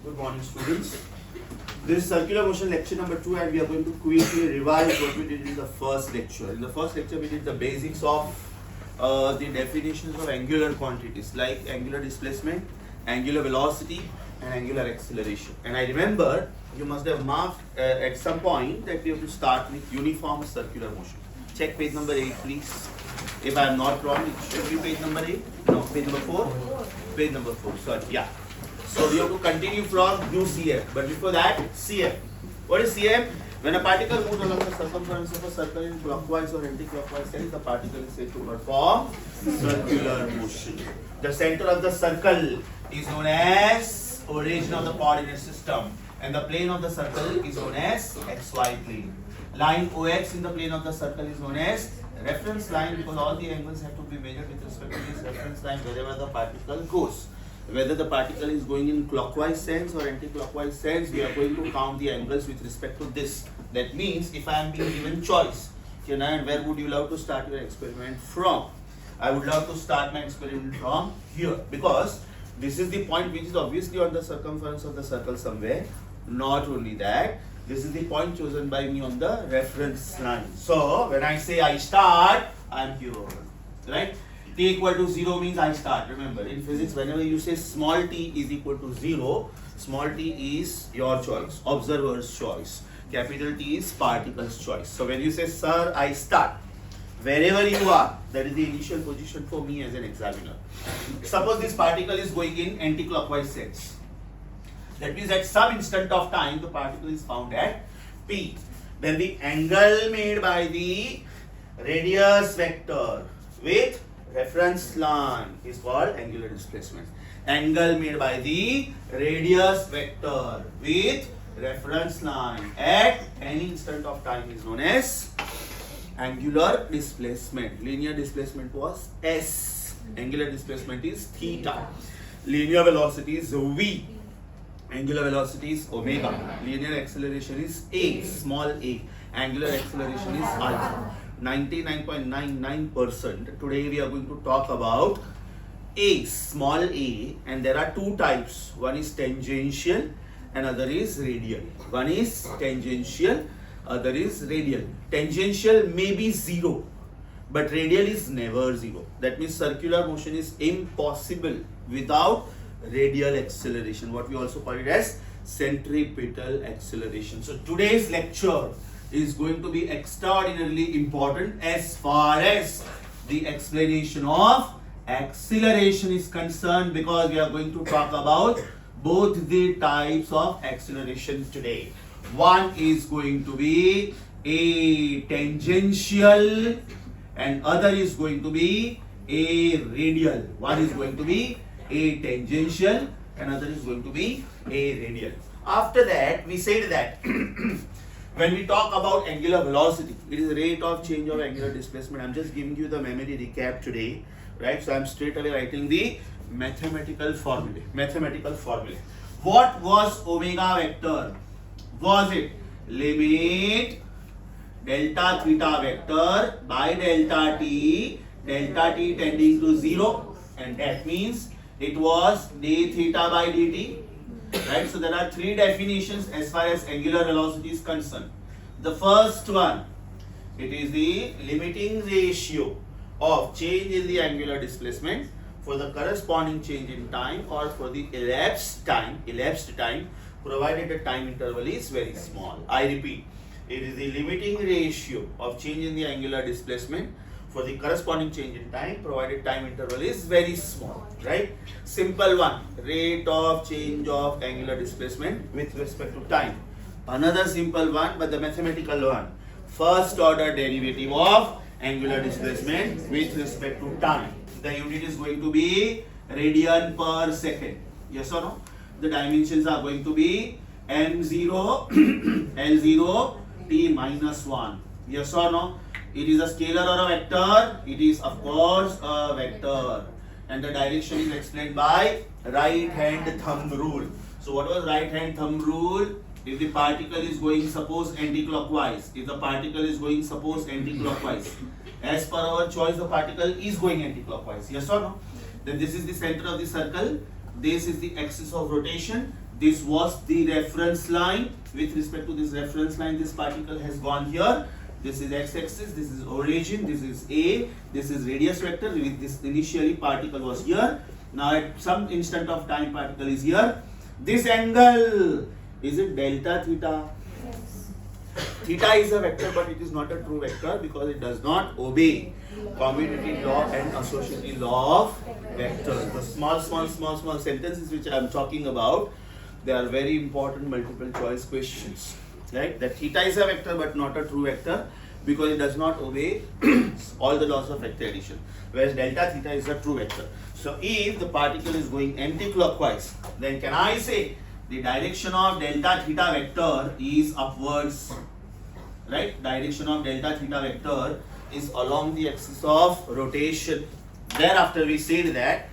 Good morning, students. This is circular motion lecture number 2, and we are going to quickly revise what we did in the first lecture. In the first lecture, we did the basics of the definitions of angular quantities like angular displacement, angular velocity, and angular acceleration. And I remember you must have marked at some point that we have to start with uniform circular motion. Check page number 8, please. If I am not wrong, it should be page number 8. No, page number 4. Page number 4. Sorry, yeah. So we have to continue from UCF. But before that, CF. What is CF? When a particle moves along the circumference of a circle in clockwise or anti-clockwise sense, the particle is said to perform circular motion. The center of the circle is known as origin of the coordinate system, and the plane of the circle is known as XY plane. Line OX in the plane of the circle is known as reference line, because all the angles have to be measured with respect to this reference line wherever the particle goes. Whether the particle is going in clockwise sense or anti-clockwise sense, we are going to count the angles with respect to this. That means if I am being given choice, and where would you love to start your experiment from? I would love to start my experiment from here, because this is the point which is obviously on the circumference of the circle somewhere. Not only that, this is the point chosen by me on the reference line. So when I say I start, I am here, right? T equal to 0 means I start. Remember, in physics, whenever you say small t is equal to 0, small t is your choice, observer's choice. Capital T is particle's choice. So when you say, sir, I start, wherever you are, that is the initial position for me as an examiner. Suppose this particle is going in anti-clockwise sense. That means at some instant of time, the particle is found at P. Then the angle made by the radius vector with reference line is called angular displacement. Angle made by the radius vector with reference line at any instant of time is known as angular displacement. Linear displacement was S. Angular displacement is theta. Linear velocity is V. Angular velocity is omega. Linear acceleration is A, small a. Angular acceleration is alpha. 99.99%. Today we are going to talk about A, small a, and there are two types. One is tangential and other is radial. One is tangential, other is radial. Tangential may be 0, but radial is never 0. That means circular motion is impossible without radial acceleration, what we also call it as centripetal acceleration. So today's lecture is going to be extraordinarily important as far as the explanation of acceleration is concerned, because we are going to talk about both the types of acceleration today. One is going to be a tangential and other is going to be a radial. One is going to be a tangential and other is going to be a radial. After that, we said that when we talk about angular velocity, it is the rate of change of angular displacement. I'm just giving you the memory recap today, right? So I'm straight away writing the mathematical formula. What was omega vector? Was it limit delta theta vector by delta t tending to 0, and that means it was d theta by dt, right? So there are three definitions as far as angular velocity is concerned. The first one, it is the limiting ratio of change in the angular displacement for the corresponding change in time or for the elapsed time, provided the time interval is very small. I repeat, it is the limiting ratio of change in the angular displacement for the corresponding change in time, provided time interval is very small, right? Simple one, rate of change of angular displacement with respect to time. Another simple one, but the mathematical one, first order derivative of angular displacement with respect to time. The unit is going to be radian per second. Yes or no? The dimensions are going to be m0, l0, t minus 1. Yes or no? It is a scalar or a vector? It is of course a vector. And the direction is explained by right hand thumb rule. So what was right hand thumb rule? If the particle is going suppose anti-clockwise, as per our choice the particle is going anti-clockwise, yes or no? Then this is the center of the circle, this is the axis of rotation, This was the reference line. With respect to this reference line, this particle has gone here. This is x-axis, this is origin, this is A, this is radius vector. With this initially particle was here. Now at some instant of time particle is here. This angle, is it delta theta? Yes. Theta is a vector, but it is not a true vector because it does not obey commutative law and associative law of vectors. The small sentences which I am talking about, they are very important multiple choice questions. Right? That theta is a vector but not a true vector because it does not obey all the laws of vector addition. Whereas delta theta is a true vector. So if the particle is going anti-clockwise, then can I say the direction of delta theta vector is upwards? Right? Direction of delta theta vector is along the axis of rotation. Thereafter we said that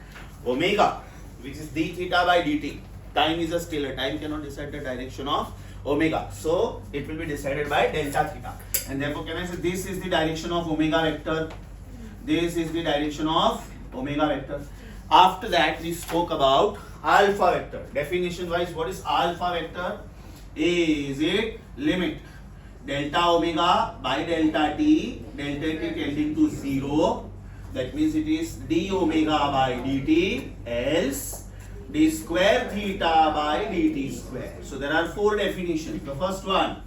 omega, which is d theta by dt, time is a scalar, time cannot decide the direction of omega, so it will be decided by delta theta, and therefore can I say this is the direction of omega vector, this is the direction of omega vector. After that we spoke about alpha vector. Definition wise, what is alpha vector? Is it limit delta omega by delta t tending to 0, that means it is d omega by dt, else d square theta by dt square. So there are 4 definitions. The first one,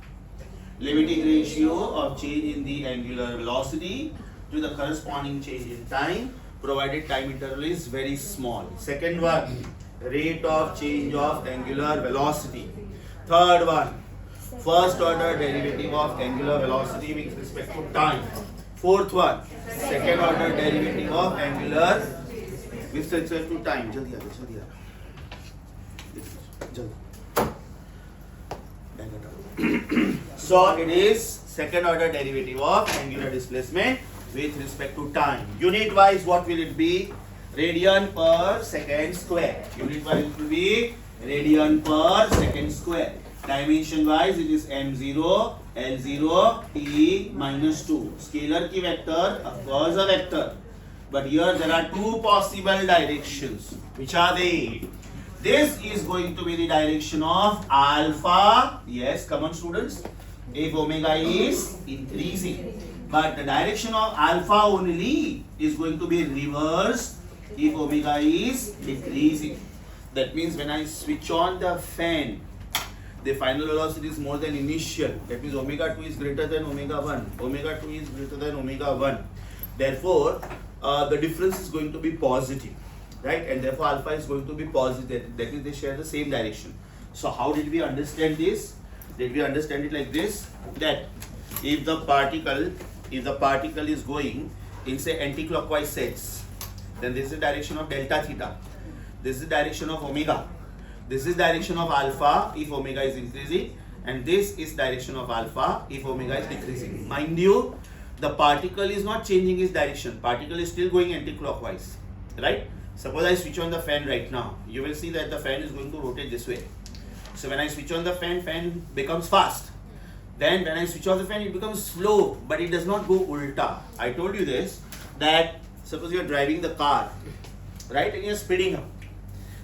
limiting ratio of change in the angular velocity to the corresponding change in time, provided time interval is very small. Second one, rate of change of angular velocity. Third one, first order derivative of angular velocity with respect to time. Fourth one, second order derivative of angular with respect to time. Jaldi aa jaओ. So it is second order derivative of angular displacement with respect to time. Unit wise, what will it be? Radian per second square. Unit wise it will be radian per second square. Dimension wise it is m0, l0, t minus 2. Scalar ki vector, of course a vector. But here there are 2 possible directions. Which are they? This is going to be the direction of alpha. Yes, come on students. If omega is increasing. But the direction of alpha only is going to be reversed if omega is decreasing. That means when I switch on the fan, the final velocity is more than initial. That means omega 2 is greater than omega 1. Omega 2 is greater than omega 1. Therefore, the difference is going to be positive. Right? And therefore alpha is going to be positive. That means they share the same direction. So how did we understand this? Did we understand it like this? That if the particle is going in say anti-clockwise sense, then this is the direction of delta theta. This is the direction of omega. This is direction of alpha if omega is increasing, and this is direction of alpha if omega is decreasing. Mind you, the particle is not changing its direction. Particle is still going anti-clockwise. Right? Suppose I switch on the fan right now, you will see that the fan is going to rotate this way. So when I switch on the fan becomes fast. Then when I switch off the fan, it becomes slow, but it does not go ulta. I told you this, that suppose you are driving the car, right, and you are speeding up.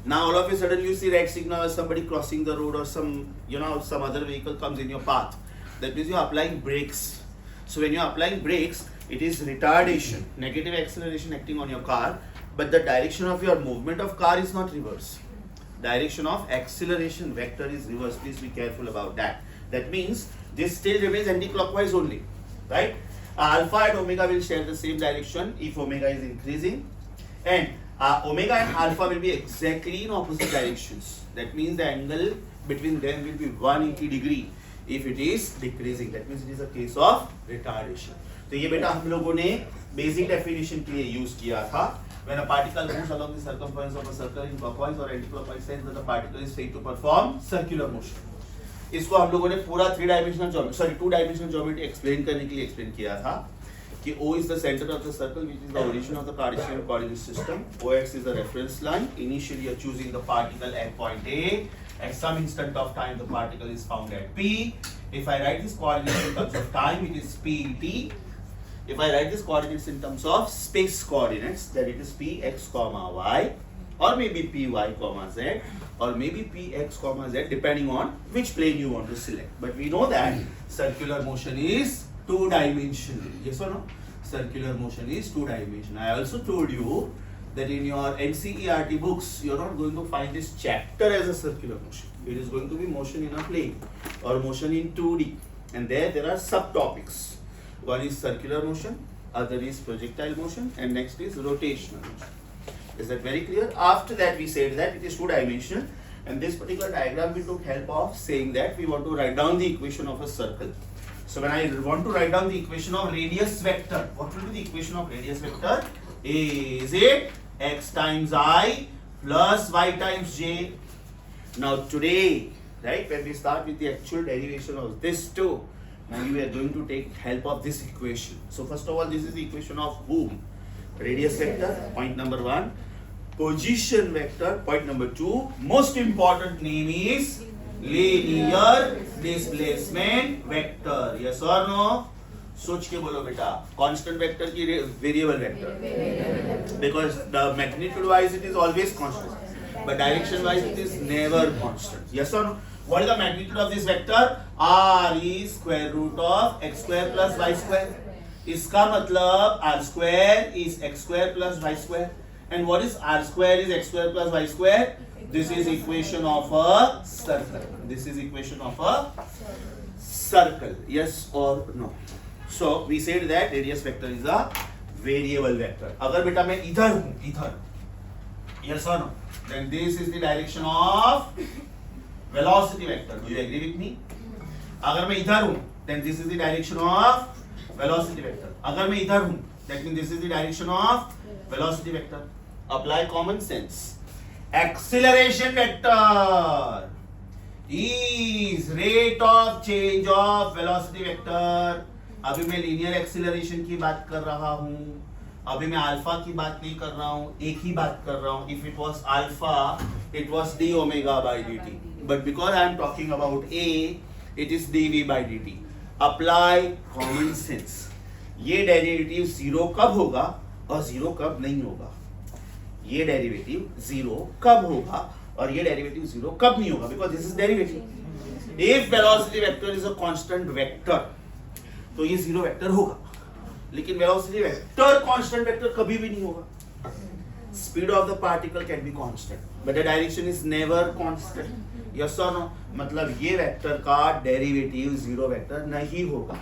Now all of a sudden you see red signal or somebody crossing the road or some other vehicle comes in your path. That means you are applying brakes. So when you are applying brakes, it is retardation, negative acceleration acting on your car. But the direction of your movement of car is not reverse. Direction of acceleration vector is reverse. Please be careful about that. That means this still remains anti-clockwise only, right? Alpha and omega will share the same direction if omega is increasing, and omega and alpha will be exactly in opposite directions. That means the angle between them will be 180 degree if it is decreasing. That means it is a case of retardation. तो ये बेटा हम लोगों ने basic definition के लिए use किया था. When a particle moves along the circumference of a circle in clockwise or anti-clockwise sense, then the particle is said to perform circular motion. इसको हम लोगों ने पूरा 2-dimensional geometry explain करने के लिए explain किया था कि O is the center of the circle, which is the origin of the Cartesian coordinate system. OX is the reference line. Initially, you are choosing the particle at point A. At some instant of time, the particle is found at P. If I write this coordinates in terms of time, it is PT. If I write this coordinates in terms of space coordinates, then it is Px, y, or maybe Py, z. or maybe px comma z depending on which plane you want to select. But we know that circular motion is two-dimensional. Yes or no? Circular motion is two-dimensional. I also told you that in your NCERT books, you are not going to find this chapter as a circular motion. It is going to be motion in a plane or motion in 2D. And there are subtopics. One is circular motion, other is projectile motion, and next is rotational motion. Is that very clear? After that, we said that it is two-dimensional. And this particular diagram we took help of saying that we want to write down the equation of a circle. So when I want to write down the equation of radius vector, what will be the equation of radius vector? Is it x times I plus y times j? Now today, right, when we start with the actual derivation of this too, now we are going to take help of this equation. So first of all, this is the equation of whom? Radius vector, point number 1. Position vector, point number 2. Most important name is linear displacement vector. Yes or no? सोच के बोलो बेटा. Constant vector की variable vector. Because the magnitude wise it is always constant, but direction wise it is never constant. Yes or no? What is the magnitude of this vector? R is square root of x square plus y square. इसका मतलब r square is x square plus y square. And what is r square is x square plus y square? This is equation of a circle. This is equation of a circle. Yes or no? So we said that radius vector is a variable vector. अगर बेटा मैं इधर हूँ, इधर, yes or no? Then this is the direction of velocity vector. Do you agree with me? अगर मैं इधर हूँ, then this is the direction of velocity vector. अगर मैं इधर हूँ, that means this is the direction of velocity vector. Apply common sense. Acceleration vector is rate of change of velocity vector. अभी मैं लीनियर एक्सीलरेशन की बात कर रहा हूँ, अभी मैं अल्फा की बात नहीं कर रहा हूँ, एक ही बात कर रहा हूँ. If it was alpha, it was d omega by dt. But because I am talking about a, it is dv by dt. Apply common sense. ये डेरिवेटिव जीरो कब होगा और जीरो कब नहीं होगा? ये डेरिवेटिव जीरो कब होगा और ये डेरिवेटिव जीरो कब नहीं होगा? Because this is derivative. If velocity vector is a constant vector, तो ये जीरो वेक्टर होगा. लेकिन वेलोसिटी वेक्टर कांस्टेंट वेक्टर कभी भी नहीं होगा. Speed of the particle can be constant, but the direction is never constant. Yes और no? मतलब ये वेक्टर का डेरिवेटिव जीरो वेक्टर नहीं होगा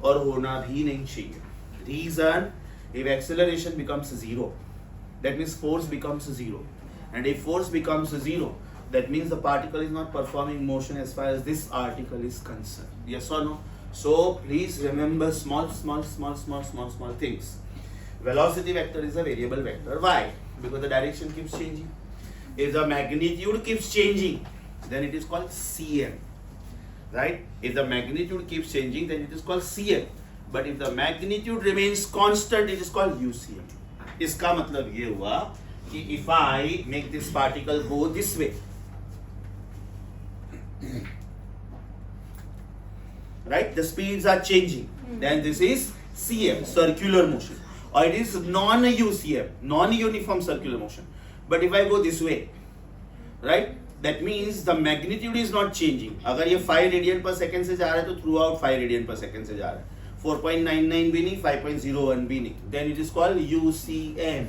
और होना भी नहीं चाहिए. Reason, if acceleration becomes zero, that means force becomes zero, and if force becomes zero, that means the particle is not performing motion as far as this article is concerned. Yes or no? So please remember small things. Velocity vector is a variable vector. Why? Because the direction keeps changing. If the magnitude keeps changing, then it is called Cm. Right? If the magnitude keeps changing, then it is called Cm. But if the magnitude remains constant, it is called UCM. इसका मतलब ये हुआ कि if I make this particle go this way, right, the speeds are changing, then this is CM, circular motion, or it is non-UCM, non-uniform circular motion. But if I go this way, right, that means the magnitude is not changing. अगर ये 5 radian पर second से जा रहा है तो through out 5 radian पर second से जा रहा है. 4.99 भी नहीं, 5.01 भी नहीं. Then it is called UCM.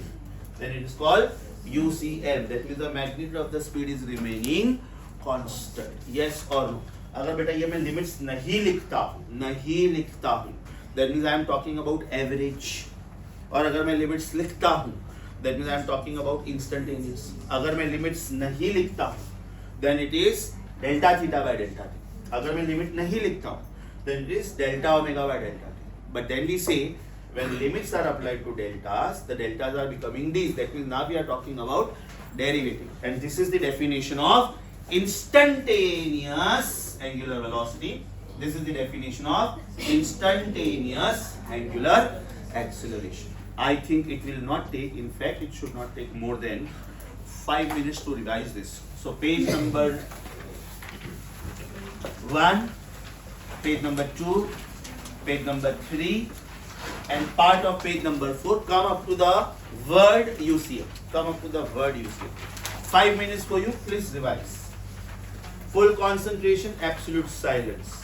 Then it is called UCM. That means the magnitude of the speed is remaining constant. Yes or no? अगर बेटा ये मैं लिमिट्स नहीं लिखता हूँ, that means I am talking about average. और अगर मैं लिमिट्स लिखता हूँ, that means I am talking about instantaneous. अगर मैं लिमिट्स नहीं लिखता हूँ, then it is delta theta by delta t. अगर मैं लिमिट नहीं लिखता हूँ, then it is delta omega by delta t. But then we say when limits are applied to deltas, the deltas are becoming these. That means now we are talking about derivative. And this is the definition of instantaneous angular velocity. This is the definition of instantaneous angular acceleration. I think it will not take, in fact, it should not take more than 5 minutes to revise this. So page number 1, page number 2, page number 3, and part of page number 4. Come up to the word UCM. Come up to the word UCM. 5 minutes for you. Please revise. Full concentration, absolute silence.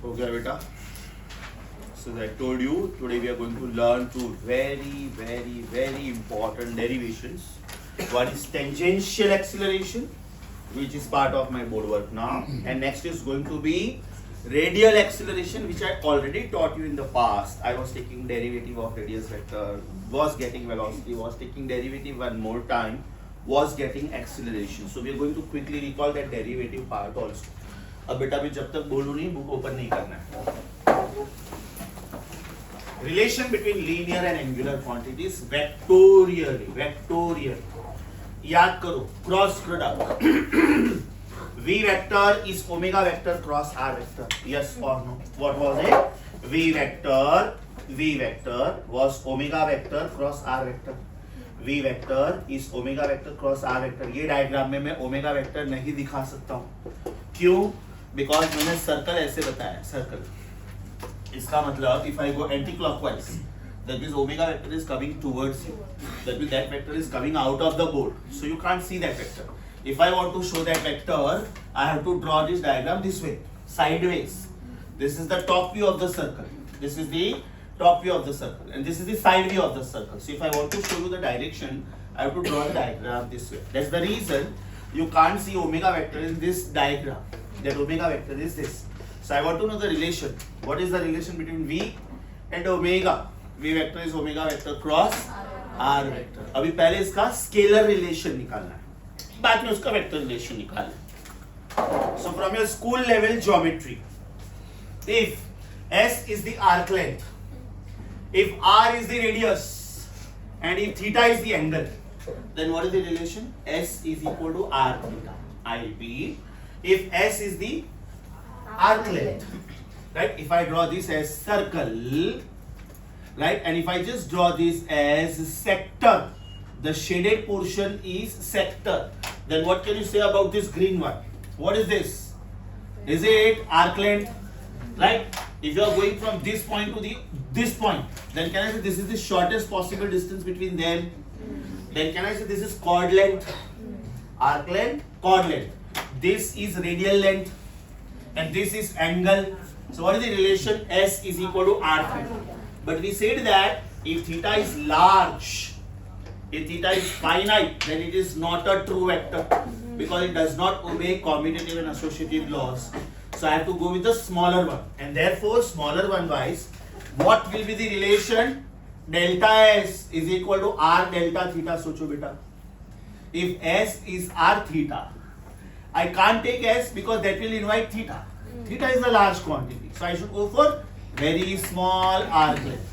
Okay, beta. So as I told you, today we are going to learn two very important derivations. One is tangential acceleration, which is part of my board work now, and next is going to be radial acceleration, which I already taught you in the past. I was taking derivative of radius vector, was getting velocity, was taking derivative one more time, was getting acceleration. So we are going to quickly recall that derivative part also. अब बेटा भी जब तक बोलूं नहीं, book open नहीं करना है. Relation between linear and angular quantities vectorially. याद करो, cross product. V vector is omega vector cross r vector. Yes or no? What was it? V vector was omega vector cross r vector. V vector is omega vector cross r vector. ये diagram में मैं omega vector नहीं दिखा सकता हूँ. क्यों? Because मैंने circle ऐसे बताया. सर्कल इसका मतलब if I go anti clockwise, that means omega vector is coming towards you, that means that vector is coming out of the board, so you can't see that vector. If I want to show that vector, I have to draw this diagram this way, sideways. This is the top view of the circle, this is the top view of the circle, and this is the side view of the circle. So if I want to show you the direction, I have to draw the diagram this way. That's the reason you can't see omega vector in this diagram. That omega vector is this. So I want to know the relation. What is the relation between V and omega? V vector is omega vector cross R vector. अभी पहले इसका scalar relation निकालना है, बाद में उसका vector relation निकालना है. So from your school level geometry, if S is the arc length, if R is the radius, and if theta is the angle, then what is the relation? S is equal to R theta. I repeat. If S is the arc length, right? If I draw this as circle, right? And if I just draw this as sector, the shaded portion is sector. Then what can you say about this green one? What is this? Is it arc length? Right? If you are going from this point to this point, then can I say this is the shortest possible distance between them? Then can I say this is chord length? Arc length, chord length. This is radial length, and this is angle. So what is the relation? S is equal to R theta. But we said that if theta is large, if theta is finite, then it is not a true vector because it does not obey commutative and associative laws. So I have to go with the smaller one, and therefore smaller one wise, what will be the relation? Delta S is equal to R delta theta. Socho beta. If S is R theta, I can't take S because that will invite theta. Theta is a large quantity, so I should go for very small arc length.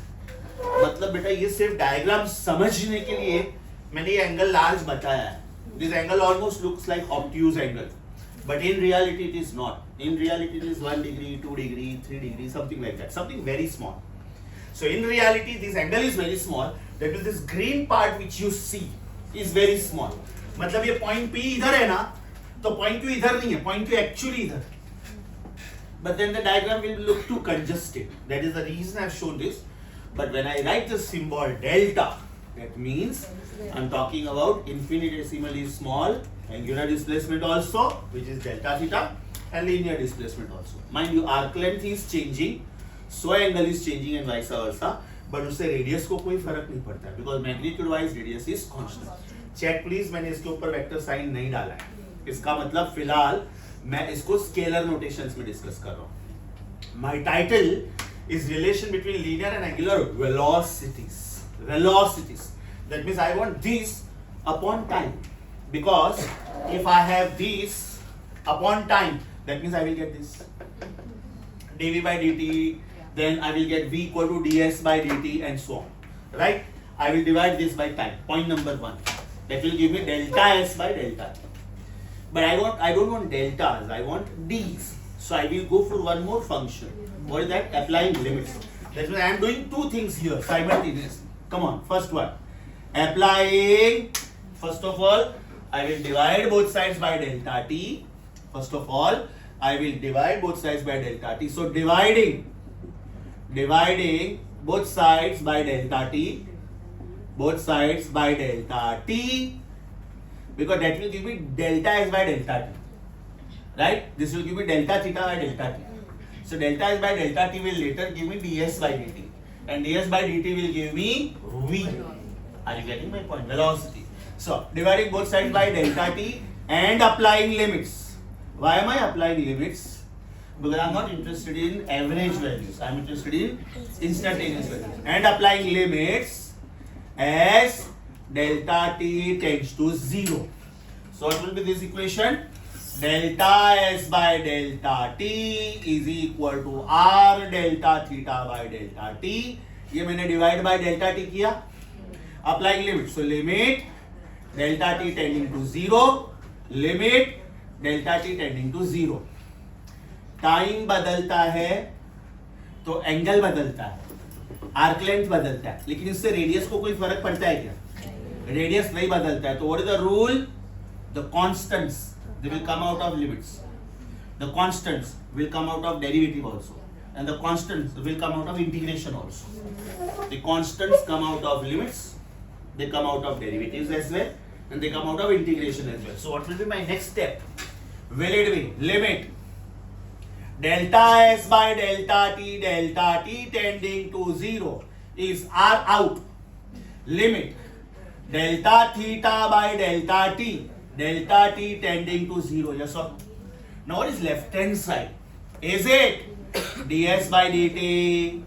मतलब बेटा ये सिर्फ diagram समझने के लिए मैंने ये angle large बताया है. This angle almost looks like obtuse angle, but in reality it is not. In reality it is 1 degree, 2 degree, 3 degree, something like that, something very small. So in reality this angle is very small. That means this green part which you see is very small. मतलब ये point P इधर है ना, तो point Q इधर नहीं है, point Q actually इधर. But then the diagram will look too congested. That is the reason I have shown this. But when I write the symbol delta, that means I'm talking about infinitesimally small angular displacement also, which is delta theta, and linear displacement also. Mind you, arc length is changing, so angle is changing and vice versa. But उससे radius को कोई फर्क नहीं पड़ता है because magnitude wise radius is constant. Check please, मैंने इसके ऊपर वेक्टर साइन नहीं डाला है. इसका मतलब फिलहाल मैं इसको स्केलर नोटेशंस में डिस्कस कर रहा हूँ. My title is relation between linear and angular velocities. Velocities. That means I want this upon time, because if I have this upon time, that means I will get this dv by dt, then I will get v equal to ds by dt and so on. Right? I will divide this by time. Point number 1. That will give me delta s by delta t. But I don't want deltas, I want d's. So I will go for one more function. What is that? Applying limits. That means I am doing two things here simultaneously. Come on, first one. Applying, first of all, I will divide both sides by delta t. First of all, I will divide both sides by delta t. So dividing both sides by delta t, both sides by delta t, because that will give me delta s by delta t. Right? This will give me delta theta by delta t. So delta s by delta t will later give me ds by dt, and ds by dt will give me v. Are you getting my point? Velocity. So dividing both sides by delta t and applying limits. Why am I applying limits? Because I am not interested in average values. I am interested in instantaneous values. And applying limits as delta t tends to 0. So what will be this equation? Delta s by delta t is equal to r delta theta by delta t. ये मैंने divide by delta t किया. Applying limit. So limit delta t tending to 0. Limit delta t tending to 0. Time बदलता है तो angle बदलता है, arc length बदलता है, लेकिन इससे रेडियस को कोई फर्क पड़ता है क्या? रेडियस नहीं बदलता है. तो what is the rule? The constants they will come out of limits. The constants will come out of derivative also, and the constants will come out of integration also. The constants come out of limits, they come out of derivatives as well, and they come out of integration as well. So what will be my next step? Will it be limit delta s by delta t tending to 0 is r out. Limit delta theta by delta t tending to 0. Yes or no? Now what is left hand side? Is it ds by dt?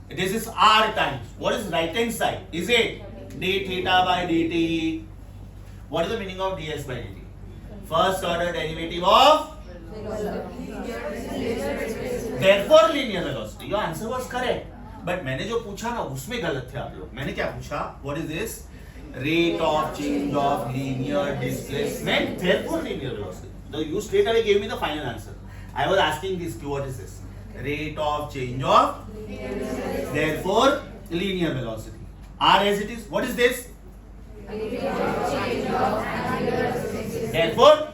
This is r times. What is right hand side? Is it d theta by dt? What is the meaning of ds by dt? First order derivative of therefore linear velocity. Your answer was correct. But मैंने जो पूछा ना उसमें गलत थे आप लोग. मैंने क्या पूछा? What is this? Rate of change of linear displacement, therefore linear velocity. So you straight away gave me the final answer. I was asking this, what is this? Rate of change of, therefore linear velocity. R as it is. What is this? Therefore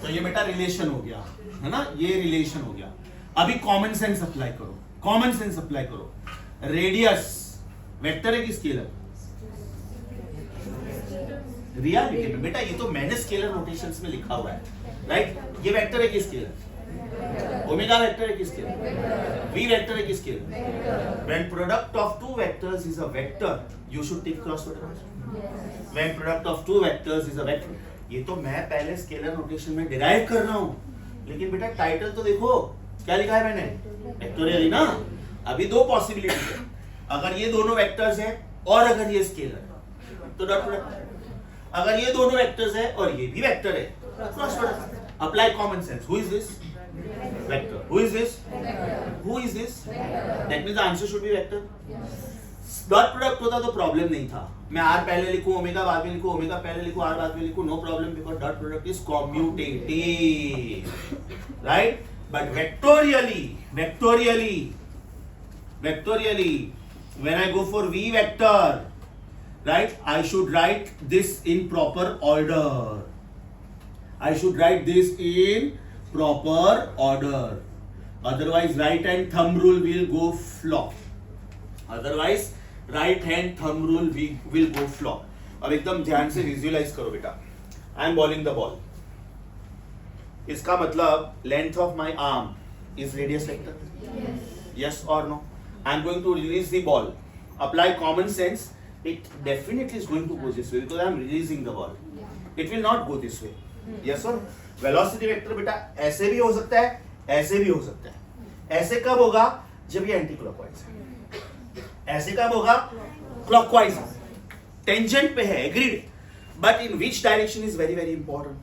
तो ये बेटा relation हो गया, है ना, ये relation हो गया। अभी कॉमन सेंस अप्लाई करो, कॉमन सेंस अप्लाई करो। रेडियस वेक्टर है कि स्केलर? रियलिटी में बेटा ये तो मैंने स्केलर नोटेशंस में लिखा हुआ है, राइट? ये वेक्टर है कि स्केलर? ओमेगा वेक्टर है कि स्केलर? वी वेक्टर है कि scalar? When product of two vectors is a vector you should take cross product. When product of two vectors is a vector, ये तो मैं पहले स्केलर नोटेशन में डिराइव कर रहा हूं, लेकिन बेटा टाइटल तो देखो क्या लिखा है मैंने, वेक्टोरियल ना। अभी दो पॉसिबिलिटी है, अगर ये दोनों वेक्टर्स है और अगर ये स्केलर तो डॉट प्रोडक्ट, अगर ये दोनों वेक्टर्स है और ये भी वेक्टर है cross product. Apply common sense. Who is this? Vector. Who is this? Who is this? That means the answer should be vector. Dot product होता तो प्रॉब्लम नहीं था, मैं आर पहले लिखूं ओमेगा बाद में लिखूं, ओमेगा पहले लिखूं आर बाद में लिखूं, no problem, because dot product is commutative, right? But vectorially when I go for V vector, right, I should write this in proper order. I should write this in proper order, otherwise right hand thumb rule will go flop. Otherwise right hand thumb rule will go flop. अब एकदम ध्यान से visualise करो बेटा। I am bowling the ball. इसका मतलब length of my arm is radius vector, yes or no? I am going to release the ball. Apply common sense. It definitely is going to go this way because I am releasing the ball. It will not go this way. Yes or no? Velocity vector बेटा ऐसे भी हो सकता है, ऐसे भी हो सकता है। ऐसे कब होगा? जब ये एंटी क्लॉकवाइज है। ऐसे कब होगा? क्लॉकवाइज है, टेंजेंट पे है, agreed, but in which direction is very very important.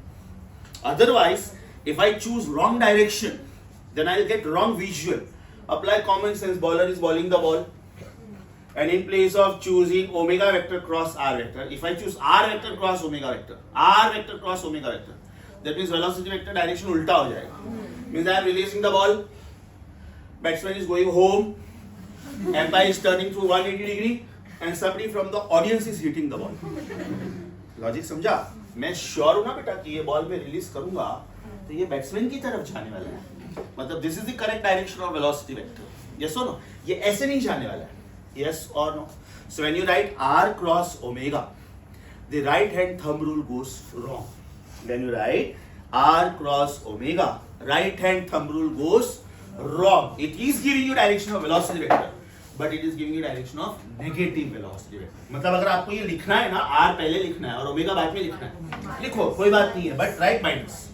Otherwise if I choose wrong direction, then I'll get wrong visual. Apply common sense. Bowler is bowling the ball, and in place of choosing omega vector cross r vector, if I choose r vector cross omega vector, r vector cross omega vector, that means velocity vector direction ulta ho jayega. Means I am releasing the ball, batsman is going home, umpire is turning through 180 degree, and somebody from the audience is hitting the ball. Logic समझा? मैं sure हूं ना बेटा कि ये ball में release करूंगा तो ये बैट्समैन की तरफ जाने वाला है, मतलब this is the correct direction of velocity vector, yes और नो? ये ऐसे नहीं जाने वाला है, यस और no? So when you write r cross omega, the right hand thumb rule goes wrong. When you write r cross omega, right hand thumb rule goes wrong. It is giving you direction of velocity vector, but it is giving you direction of negative velocity vector. मतलब अगर आपको ये लिखना है ना, r पहले लिखना है और ओमेगा बाद में लिखना है, लिखो, कोई बात नहीं है, but write minus.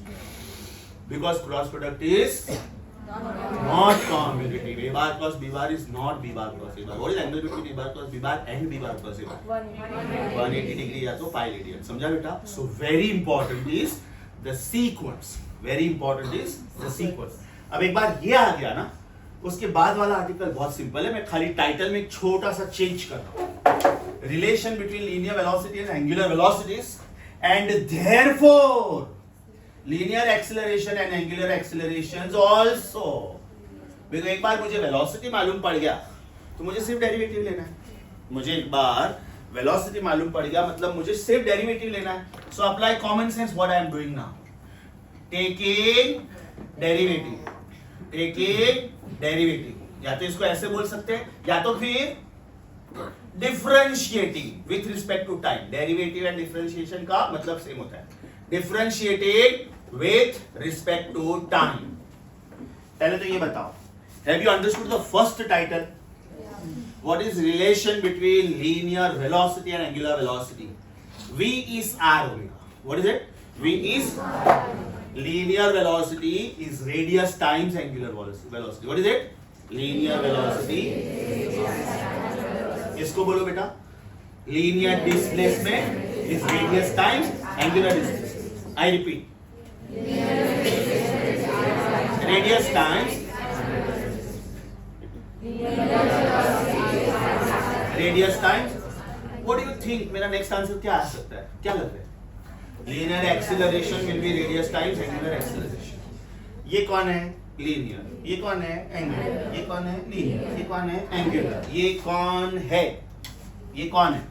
Because cross product is not commutative. A bar cross B bar is not B bar cross A bar. What is angle between A bar cross B bar and B bar cross A bar? 180 degree या तो pi radian. समझा बेटा? So very important is the sequence. Very important is the sequence. अब एक बार ये आ गया ना, उसके बाद वाला आर्टिकल बहुत सिंपल है, मैं खाली टाइटल में एक छोटा सा चेंज कर रहा हूं। Relation between linear velocity and angular velocities and therefore linear acceleration and angular accelerations also. because एक बार मुझे velocity मालूम पड़ गया तो मुझे सिर्फ डेरिवेटिव लेना है। मुझे एक बार velocity मालूम पड़ गया मतलब मुझे सिर्फ डेरिवेटिव लेना है। so apply common sense. what I am doing now, taking derivative, या तो इसको ऐसे बोल सकते हैं या तो फिर differentiating with respect to time. derivative and differentiation का मतलब सेम होता है, differentiating with respect to time. पहले तो ये बताओ, have you understood the first title? What is relation between linear velocity and angular velocity? V is r omega. What is it? V is linear velocity is radius times angular velocity. What is it? Linear velocity. इसको बोलो बेटा, linear displacement is radius times angular displacement. I repeat. Radius times what do you think मेरा next answer क्या आ सकता है? क्या लग रहा है? Linear acceleration will be radius times angular acceleration. ये कौन है? लीनियर। ये कौन है? एंगुलर। ये कौन है? लीनियर। ये कौन है? एंगुलर। ये कौन है? ये कौन है?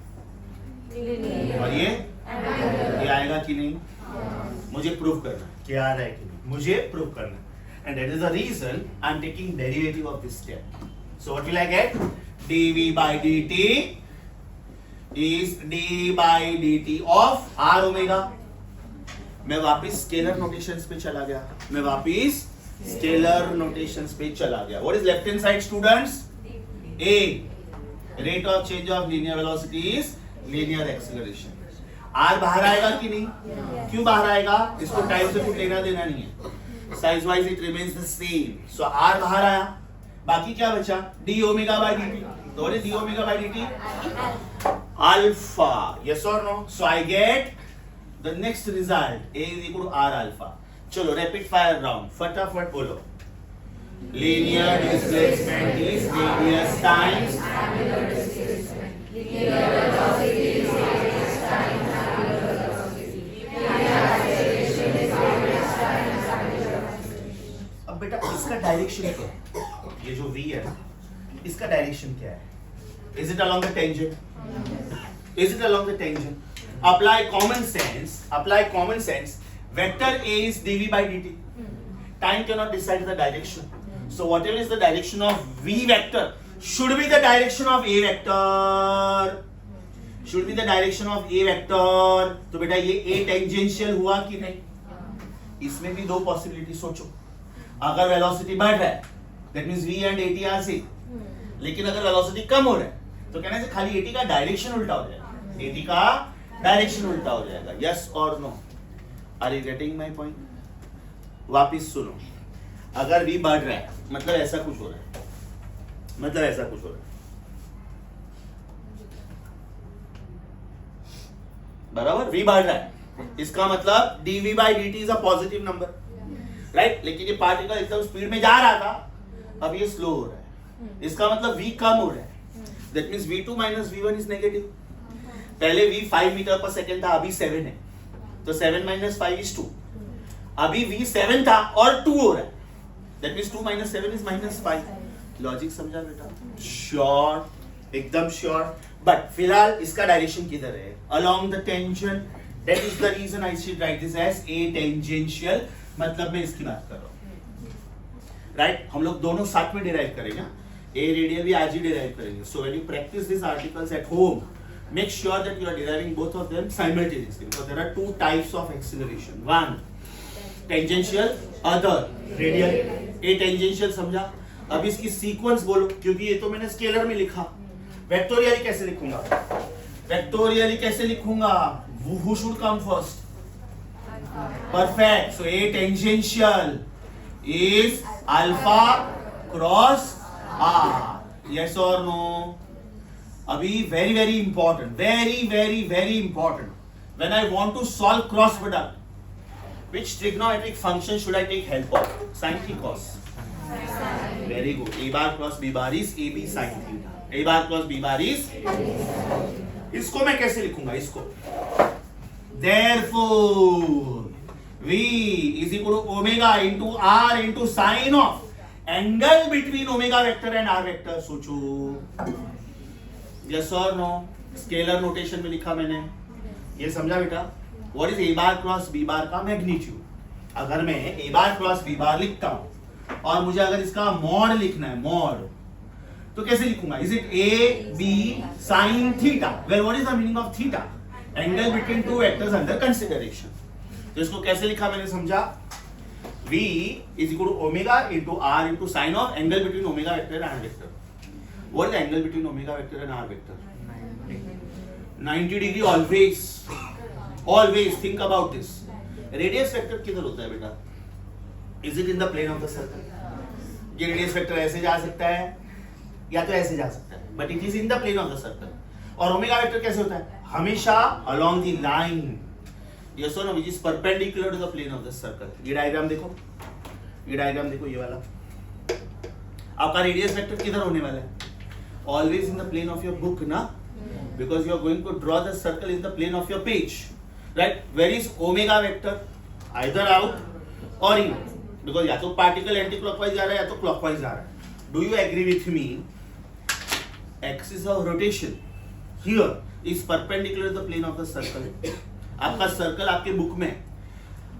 और ये आएगा कि नहीं? मुझे प्रूव करना है। कि आ रहा है कि नहीं, मुझे प्रूव करना है, and that is the reason I am taking derivative of this step. So what will I get? dv by dt is d by dt of r omega. मैं वापिस स्केलर नोटेशंस पे चला गया, मैं वापिस स्केलर नोटेशंस पे चला गया. What is left hand side, students? A rate of change of linear velocity is linear acceleration. R बाहर आएगा कि नहीं? क्यों बाहर आएगा? इसको टाइम से कुछ लेना देना नहीं है. Size wise it remains the same. So R बाहर आया, बाकी क्या बचा? d omega by dt. तो what is d omega by dt? Alpha. Yes और no? So I get the next result A is equal to R alpha. चलो rapid fire round, फटाफट बोलो. Linear displacement is radius times angular displacement. Linear velocity is radius times angular velocity. Linear acceleration is radius times angular acceleration. अब बेटा इसका direction क्या है? ये जो v है ना, इसका डायरेक्शन क्या है? Is it along the tangent? Is it along the tangent? Apply common sense. Apply common sense. Vector A is dv by dt. Time cannot decide the direction. So whatever is the direction of v vector should be the direction of a vector. Should be the direction of a vector. तो बेटा ये a tangential हुआ कि नहीं? इसमें भी दो possibility सोचो. अगर वेलोसिटी बढ़ रहा है that means v and at are same. लेकिन अगर वेलोसिटी कम हो रहा है तो कहना है खाली at का डायरेक्शन उल्टा हो जाएगा. at का डायरेक्शन उल्टा हो जाएगा. yes or no? Are you getting my point? वापिस सुनो. अगर v बढ़ रहा है मतलब ऐसा कुछ हो रहा है, मतलब ऐसा कुछ हो रहा है, बराबर. v बढ़ रहा है इसका मतलब dv by dt is a positive number, right. लेकिन ये पार्टिकल एकदम स्पीड में जा रहा था, अब ये स्लो हो रहा है, इसका मतलब v कम हो रहा है. That means v2 minus v1 is negative. पहले v 5 मीटर पर सेकंड था, अभी 7 है, तो 7 minus 5 is 2. अभी v 7 था और 2 हो रहा है. That means 2 minus 7 is minus 5. Logic समझा बेटा? श्योर, एकदम श्योर. बट फिलहाल इसका डायरेक्शन किधर है? Along the tangent. That is the reason I should write this as a tangential. मतलब मैं इसकी बात कर रहा हूँ, राइट. हम लोग दोनों साथ में डिराइव करेंगे. A रेडियल भी आज ही डिराइव करेंगे. So when you practice these articles at home, make sure that you are deriving both of them simultaneously, because there are two types of acceleration. One tangential, other radial. A tangential समझा. अब इसकी sequence बोलो, क्योंकि ये तो मैंने scalar में लिखा. वेक्टोरियली कैसे लिखूंगा? वेक्टोरियली कैसे लिखूंगा? Who should come first? Perfect. So A tangential is alpha cross R. Yes or no? अभी very important, very important. When I want to solve cross product, which trigonometric function should I take help of? Sin theta, cos. Very good. A bar cross B bar is AB sin theta. A bar cross B bar is. इसको मैं कैसे लिखूंगा? इसको. Therefore, V is equal to omega into R into sin of angle between omega vector and R vector. सोचो. Yes or no? Scalar notation में लिखा मैंने. ये समझा बेटा? What is a bar cross b bar का मैग्नीट्यूड? अगर मैं a bar cross b bar लिखता हूं और मुझे अगर इसका मॉड लिखना है, मॉड, तो कैसे लिखूंगा? Is it a b sin theta? Well, what is the meaning of theta? Angle between two vectors under consideration. तो इसको कैसे लिखा मैंने समझा? v is equal to omega into r into sin of angle between omega vector and r vector. What is the angle between omega vector and r vector? 90 degree always. Always think about this. Radius vector किधर होता है बेटा? Is it in the plane of the circle? ये radius vector ऐसे जा सकता है या तो ऐसे जा सकता है, but it is in the plane of the circle. और omega vector कैसे होता है? हमेशा along the line. Yes or no? Which is perpendicular to the plane of the circle. ये डायग्राम देखो, ये डायग्राम देखो, ये वाला. आपका radius vector किधर होने वाला है? Always in the plane of your book ना? Because you are going to draw the circle in the plane of your page. Right? Where is omega vector? Either out or in. Because या तो particle anti clockwise जा रहा है या तो clockwise जा रहा है. Do you agree with me? Axis of rotation here is perpendicular to the plane of the circle. आपका सर्कल आपके बुक में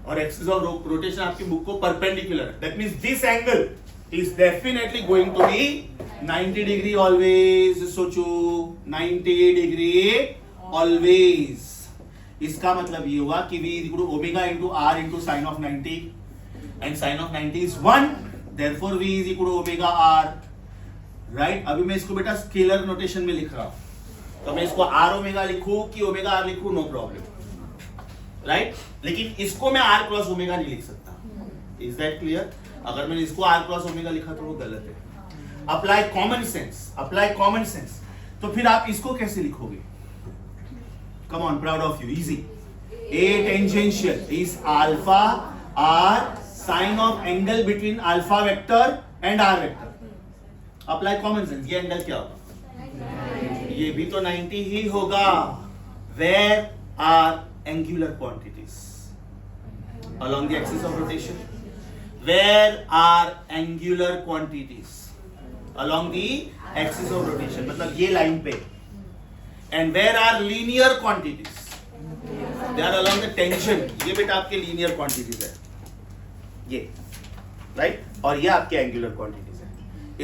और एक्सिस ऑफ रोटेशन आपकी बुक को perpendicular, that means this angle is definitely going to be 90 degree always. सोचो 90 degree always. इसका मतलब ये हुआ कि V is equal to omega into R into sin of 90 and sin of 90 is 1, therefore V is equal to omega R. right? अभी मैं इसको बेटा स्केलर नोटेशन में लिख रहा हूं, तो मैं इसको R ओमेगा लिखूं कि ओमेगा R लिखूं, नो प्रॉब्लम, राइट? लेकिन इसको मैं R क्रॉस ओमेगा नहीं लिख सकता. Is that clear? अगर मैंने इसको R क्रॉस ओमेगा लिखा तो वो गलत है. Apply common sense, apply common sense. तो फिर आप इसको कैसे लिखोगे? Come on, proud of you, easy. A tangential is alpha R sin of angle between alpha vector and R vector. Apply common sense. ये एंगल क्या होगा? ये भी तो 90 ही होगा. Where are angular quantities along the axis of rotation? Where are angular quantities along the axis of rotation? मतलब ये line पे. And where are linear quantities? They are along the tangent. ये बेटा आपके linear quantities है, ये, right? और ये आपके angular quantities है.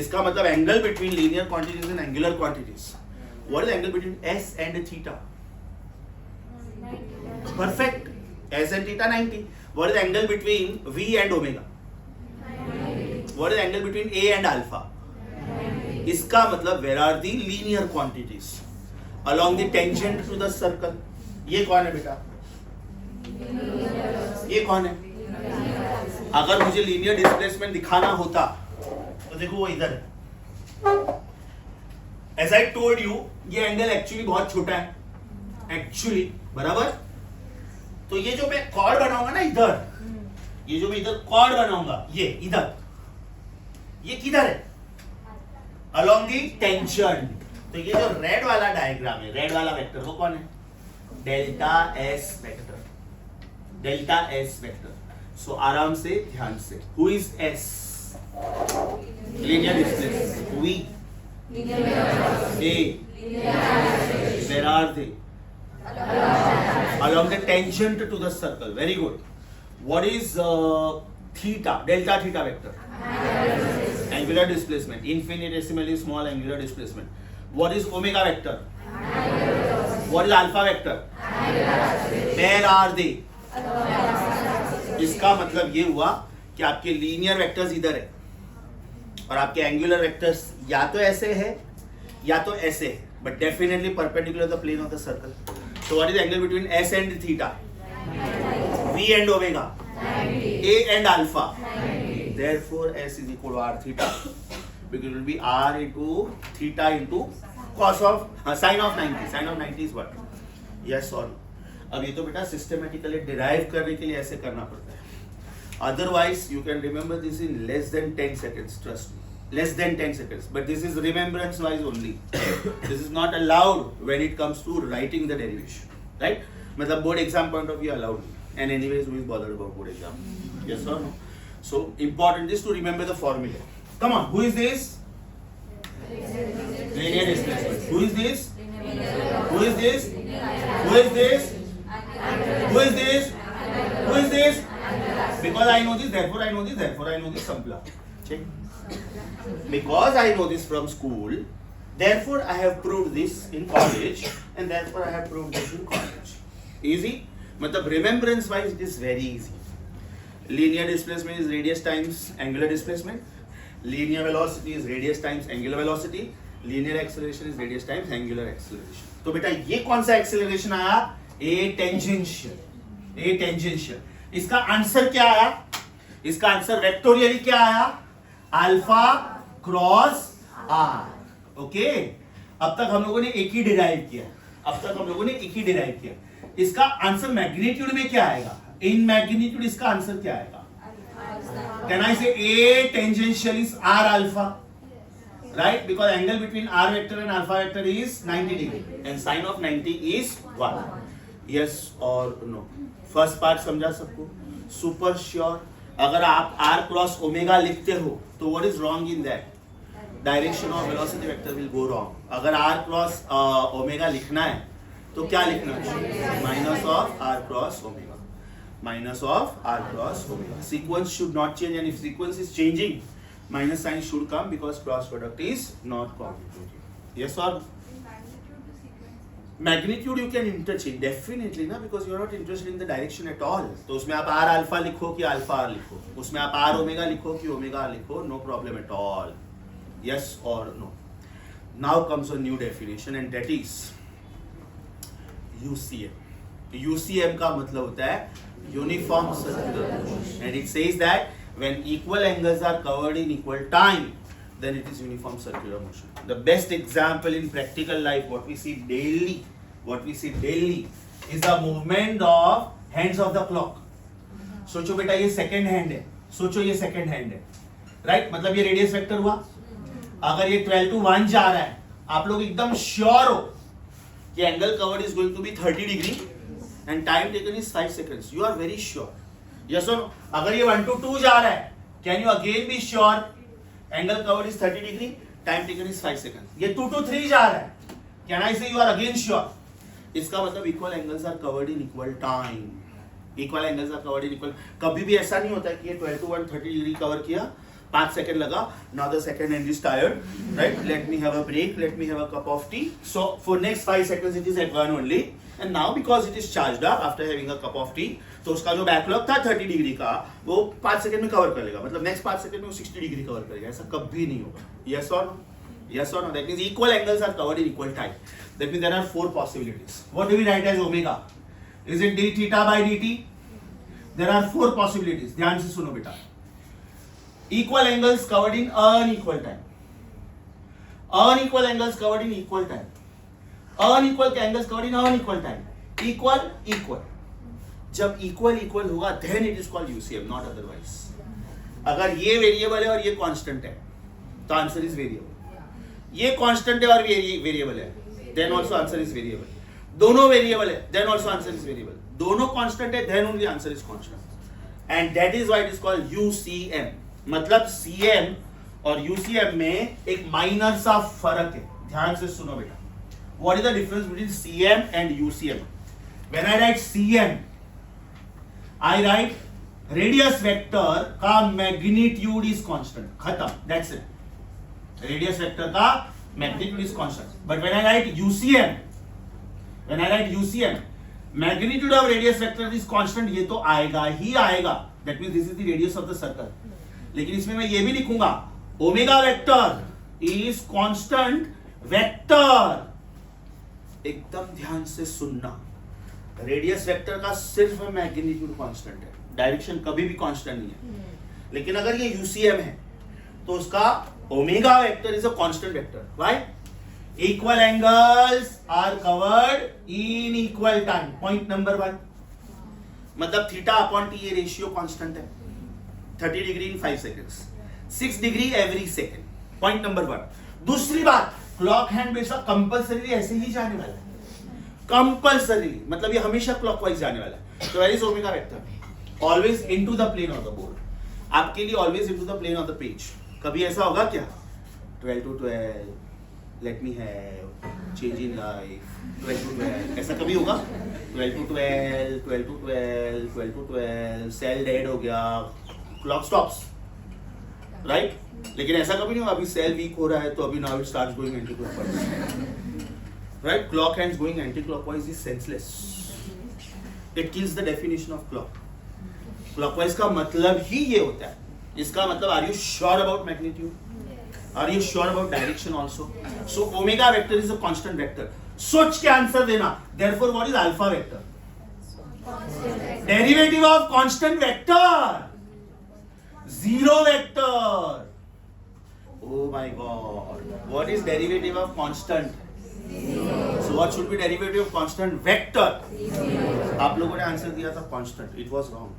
इसका मतलब angle between linear quantities and angular quantities. What is the angle between S and theta? Perfect. S and theta 90. What is the angle between V and omega? What is the angle between A and alpha? इसका मतलब where are the linear quantities along the tangent to the circle? ये कौन है बेटा? ये कौन है? अगर मुझे लीनियर डिस्प्लेसमेंट दिखाना होता तो देखो वो इधर है. As I told you, ये एंगल एक्चुअली बहुत छोटा है, एक्चुअली, बराबर. तो ये जो मैं कॉर्ड बनाऊंगा ना इधर, ये जो मैं इधर कॉर्ड बनाऊंगा, ये इधर, ये किधर है? Along the tangent. तो ये जो रेड वाला डायग्राम है, रेड वाला वेक्टर, वो कौन है? Delta S vector. Delta S vector. So आराम से, ध्यान से, who is S? Linear displacement. V, A, where are they? Along the tangent to the circle. Very good. What is theta? Delta theta vector. Angular displacement. Infinitesimally small angular displacement. What is omega vector? What is alpha vector? Where are they? इसका मतलब ये हुआ कि आपके linear vectors इधर है और आपके एंगुलर वेक्टर्स या तो ऐसे है या तो ऐसे है, but definitely perpendicular to the plane of the circle. So what is the angle between S and theta? V and omega. A and alpha. Therefore S is equal to R theta, because it will be R into theta into cos of sin of 90. Sin of 90 is what? Yes or no? अब ये तो बेटा systematically derive करने के लिए ऐसे करना पड़ता है. Otherwise you can remember this in less than 10 seconds. Trust me. Less than 10 seconds, but this is remembrance wise only. This is not allowed when it comes to writing the derivation, right? मतलब board exam point of view allowed, and anyways we is bothered about board exam. Yes or no? So important is to remember the formula. Come on, who is this? Linear displacement. Who is this? Who is this? Who is this? Who is this? Who is this? Because I know this, therefore I know this, therefore I know this. Sampla. Check. Because I know this from school, therefore I have proved this in college, and therefore I have proved this in college. Easy? मतलब remembrance wise it is very easy. Linear displacement is radius times angular displacement. Linear velocity is radius times angular velocity. Linear acceleration is radius times angular acceleration. तो बेटा ये कौन सा acceleration आया? A tangential. A tangential. इसका answer क्या आया? इसका आंसर वेक्टोरियली क्या आया? Alpha cross are. ओके, अब तक हम लोगों ने एक ही डिराइव किया. इसका आंसर मैग्नीट्यूड में क्या आएगा? इन मैग्नीट्यूड इसका आंसर क्या आएगा? Can I say a tangential is R alpha, right? Because angle between R vector and alpha vector is 90 degree and sine of 90 is 1. Yes और नो? फर्स्ट पार्ट समझा सबको? Super sure. अगर आप r cross omega लिखते हो तो what is wrong in that? Direction of velocity vector will go wrong. अगर r cross omega लिखना है तो क्या लिखना है? Minus of r cross omega. minus of r cross omega. Sequence should not change, and if sequence is changing, minus sign should come because cross product is not commutative. Yes or no? Magnitude you can interchange definitely ना, because you are not interested in the direction at all. तो उसमें आप r alpha लिखो कि alpha r लिखो, उसमें आप r omega लिखो कि omega r लिखो, no problem at all. Yes or no? Now comes a new definition, and that is UCM. UCM का मतलब होता है uniform circular motion, and it says that when equal angles are covered in equal time, then it is uniform circular motion. The best example in practical life, what we see daily is the movement of hands of the clock. सोचो बेटा ये second hand है, सोचो ये second hand है, right? मतलब ये radius vector हुआ. अगर ये 12 to 1 जा रहा है, आप लोग एकदम श्योर हो कि angle covered is going to be 30 degree and time taken is 5 seconds. You are very sure. Yes और नो? अगर ये 1 to 2 जा रहा है, can you again be sure angle covered is 30 degree, time taken is 5 seconds. ये 2 to 3 जा रहा है, कैन आई से यू आर अगेन श्योर? इसका मतलब equal angles are covered in equal time. Equal angles are covered in equal. कभी भी ऐसा नहीं होता कि ये 12 to 1 30 डिग्री कवर किया, 5 सेकंड लगा, now the second hand is tired, right? Let me have a break, let me have a cup of tea. So for next 5 seconds it is at 1 only, and now because it is charged up after having a cup of tea, तो उसका जो backlog था 30 degree का, वो 5 second में cover कर लेगा. मतलब नेक्स्ट 5 सेकंड में वो 60 डिग्री कवर करेगा. ऐसा कभी नहीं होगा. Yes or no? Yes or no? That means equal angles are covered in equal time. That means there are 4 possibilities. What do we write as omega? Is it d theta by dt? There are 4 possibilities. ध्यान से सुनो बेटा. Equal angles covered in unequal time. Unequal angles covered in equal time. Unequal angles covered in unequal time. Equal, equal. जब equal equal होगा, then it is called UCM, not otherwise. अगर ये variable है और ये कांस्टेंट है, तो answer is variable. ये कांस्टेंट है और वेरिएबल है, then also answer is variable. दोनों वेरिएबल है, then also answer is variable. दोनों कांस्टेंट है, then only answer is constant. And that is why it is called UCM. मतलब CM और UCM में एक माइनर सा फर्क है. ध्यान से सुनो बेटा. What is the difference between CM and UCM? When I write CM, I write radius vector का मैग्नीट्यूड इज कांस्टेंट. खत्म. That's it. रेडियस वेक्टर का magnitude is constant. But when I right UCM, magnitude of radius vector is constant. ये तो आएगा ही आएगा. That means this is the radius of the circle. लेकिन इसमें मैं ये भी लिखूंगा, omega vector is constant vector. एकदम ध्यान से सुनना. रेडियस वेक्टर का सिर्फ मैग्नीट्यूड कांस्टेंट है, डायरेक्शन कभी भी कांस्टेंट नहीं है. लेकिन अगर ये UCM है तो उसका omega vector is a constant vector. Why? Equal angles are covered in equal time. Point number 1. मतलब थीटा अपॉन टी, ये रेशियो कांस्टेंट है. 30 degree in 5 seconds, 6 degree every second. Point number 1. दूसरी बात, क्लॉक हैंड हमेशा compulsory ऐसे ही जाने वाला है. कंपल्सरी मतलब ये हमेशा क्लॉकवाइज जाने वाला है. तो where is omega vector? Always into the plane of the board. आपके लिए always into the plane of the page. कभी ऐसा होगा क्या? 12 to 12, let me have, change in life, 12 to 12, ऐसा कभी होगा? 12 to 12, 12 to 12, 12 to 12, cell dead हो गया, क्लॉक स्टॉप्स, राइट? लेकिन ऐसा कभी नहीं होगा अभी सेल वीक हो रहा है तो अभी now it starts going anti clockwise. Right? Clock hands going anti clockwise is senseless. It kills the definition of clock. Clockwise का मतलब ही ये होता है. इसका मतलब are you sure about magnitude? Are you sure about direction also? So omega vector is a constant vector. सोच के आंसर देना. Therefore what is alpha vector? Derivative of constant vector. Zero vector. Oh my God. What is derivative of constant? Zero. So what should be derivative of constant vector? Zero. आप लोगों ने answer दिया था constant. It was wrong.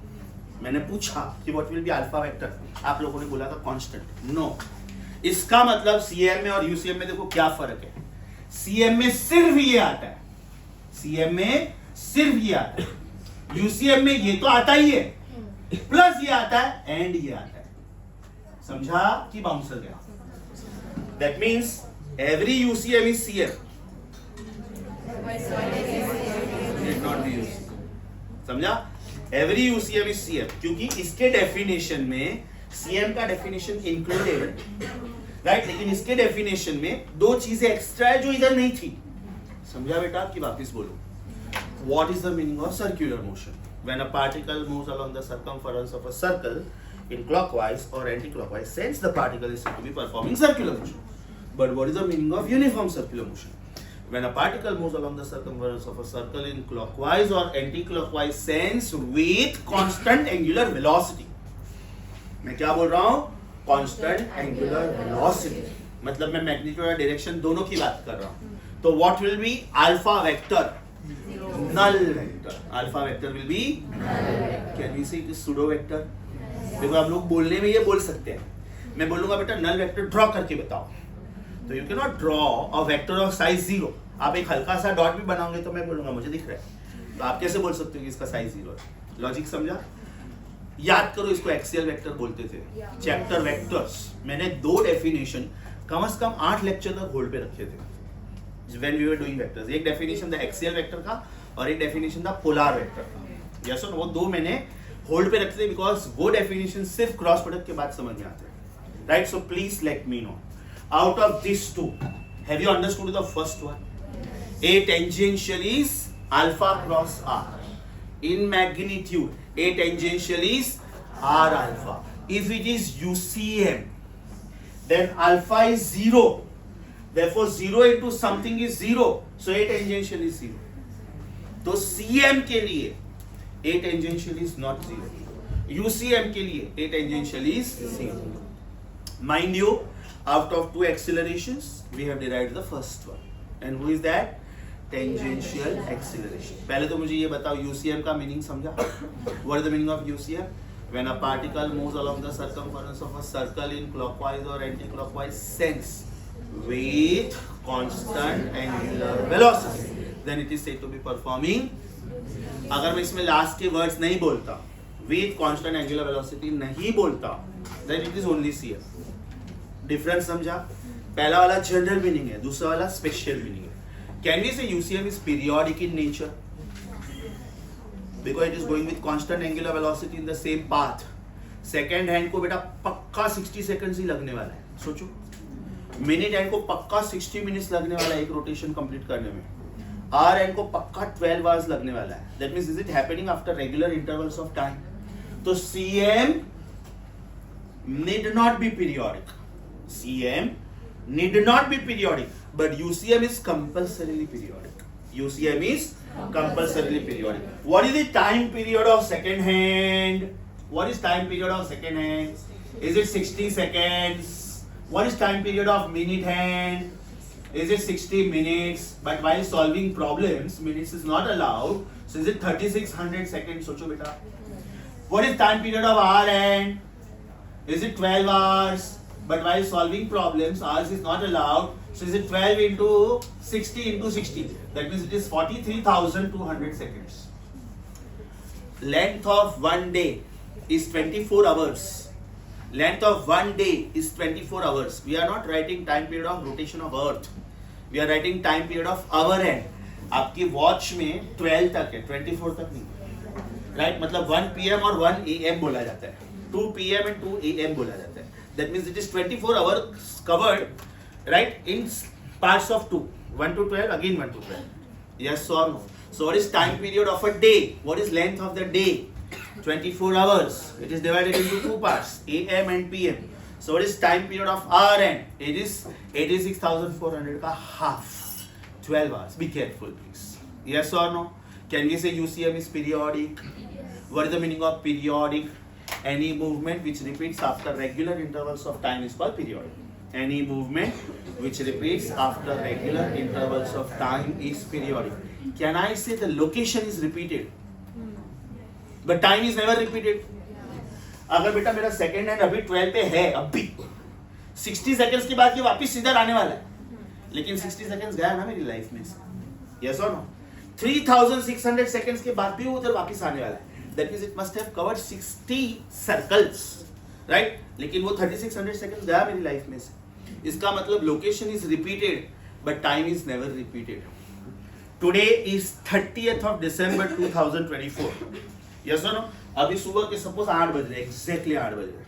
मैंने पूछा कि what will be alpha vector? आप लोगों ने बोला था constant. No. इसका मतलब CM में और UCM में देखो क्या फर्क है. CM में सिर्फ ये आता है. CM में सिर्फ ये आता है. UCM में ये तो आता ही है, प्लस ये आता है एंड ये आता है. समझा कि बाउंसर गया? That means every UCM is CM. Need not be UCM. समझा? एवरी यूसीएम इज सीएम, क्योंकि इसके डेफिनेशन में सीएम का डेफिनेशन इंक्लूडेड, राइट, लेकिन इसके डेफिनेशन में दो चीजें एक्स्ट्रा है जो इधर नहीं थी. समझा बेटा? आपकी वापस बोलो. What is the meaning of circular motion? When a particle moves along the circumference of a circle in clockwise or anti-clockwise sense, the particle is said to be performing circular motion. But what is the meaning of uniform circular motion? When a particle moves along the circumference of a circle in clockwise or anti-clockwise sense with constant angular velocity. मैं क्या बोल रहा हूँ? Constant angular velocity. मतलब मैं magnitude और direction दोनों की बात कर रहा हूँ. तो what will be alpha vector? Null vector. Alpha vector will be null vector. Can we say it is pseudo vector? देखो आप लोग बोलने में ये बोल सकते हैं. मैं बोलूंगा बेटा null vector ड्रॉ करके बताओ. तो you cannot draw a vector of size 0. आप एक हल्का सा डॉट भी बनाओगे तो मैं बोलूंगा मुझे दिख रहा है. तो आप कैसे बोल सकते हो कि इसका साइज 0 है? लॉजिक समझा? याद करो, इसको एक्सियल वेक्टर बोलते थे. चैप्टर वेक्टर्स मैंने 2 डेफिनेशन कम से कम 8 लेक्चर तक होल्ड पे रखे थे when we were doing vectors. एक डेफिनेशन था एक्सियल वेक्टर का और एक डेफिनेशन था पोलर वेक्टर का. यस और वो 2 मैंने होल्ड पे रखे थे बिकॉज वो डेफिनेशन सिर्फ क्रॉस प्रोडक्ट के बाद समझ में आते हैं. Right, so please let me know, out of this 2 have you understood the first one? A tangential is alpha cross r. In magnitude, A tangential is r alpha. If it is UCM, then alpha is 0. Therefore, 0 into something is 0. So A tangential is 0. तो CM के लिए A tangential is not 0. UCM के लिए A tangential is 0. Mind you, out of 2 accelerations, we have derived the first one. And who is that? Tangential acceleration. पहले तो मुझे ये बताओ UCM का मीनिंग समझा? What is the meaning of UCM? When a particle moves along the circumference of a circle in clockwise or anti-clockwise sense with constant angular velocity, then it is said to be performing. अगर मैं इसमें last के words नहीं बोलता, with constant angular velocity नहीं बोलता, then it is only CM. Difference समझा? पहला वाला जनरल मीनिंग है, दूसरा वाला स्पेशल मीनिंग है. Can we say UCM is periodic in nature? Because it is going with constant angular velocity in the same path. Second hand को बेटा पक्का 60 सेकंड्स ही लगने वाला है. सोचो, मिनट हैंड को पक्का 60 मिनट्स लगने वाला है एक रोटेशन कंप्लीट करने में. आर हैंड को पक्का 12 आवर्स लगने वाला है. That means is it happening after regular intervals of time. तो CM need not be periodic. CM need not be periodic, but UCM is compulsorily periodic. UCM is compulsorily periodic. What is the time period of second hand? What is time period of second hand? Is it 60 seconds? What is time period of minute hand? Is it 60 minutes? But while solving problems, minutes is not allowed. So is it 3600 seconds? सोचो बेटा. What is time period of hour hand? Is it 12 hours? But while solving problems, hours is not allowed. So is it 12 into 60 into 60? That means it is 43,200 seconds. Length of one day is 24 hours. Length of one day is 24 hours. We are not writing time period of rotation of Earth. We are writing time period of hour hand. आपकी watch में 12 तक है, 24 तक नहीं. Right, मतलब 1 PM और 1 AM बोला जाता है. 2 PM and 2 AM बोला जाता है. That means it is 24 hours covered, right, in parts of 2. 1 to 12, again 1 to 12. Yes or no? So what is time period of a day? What is length of the day? 24 hours. It is divided into 2 parts, AM and PM. So what is time period of hour end? It is 86,400 ka half. 12 hours. Be careful, please. Yes or no? Can we say UCM is periodic? What is the meaning of periodic? Any movement which repeats after regular intervals of time is called periodic. Any movement which repeats after regular intervals of time is periodic. Can I say the location is repeated, but time is never repeated? अगर बेटा मेरा second hand अभी 12 पे है, अभी 60 seconds के बाद ये वापस सीधा आने वाला है, लेकिन 60 सेकंड्स गया ना मेरी लाइफ में से. यस और नो? 3600 सेकंड्स के बाद भी वो उधर वापस आने वाला है. That means it must have covered 60 circles, right? लेकिन वो 3600 seconds गया मेरी लाइफ में से. इसका मतलब location is repeated, but time is never repeated. Today is 30th of December 2024. Yes और नो? अभी सुबह के सपोज 8 बज रहे, एग्जैक्टली 8 बज रहे,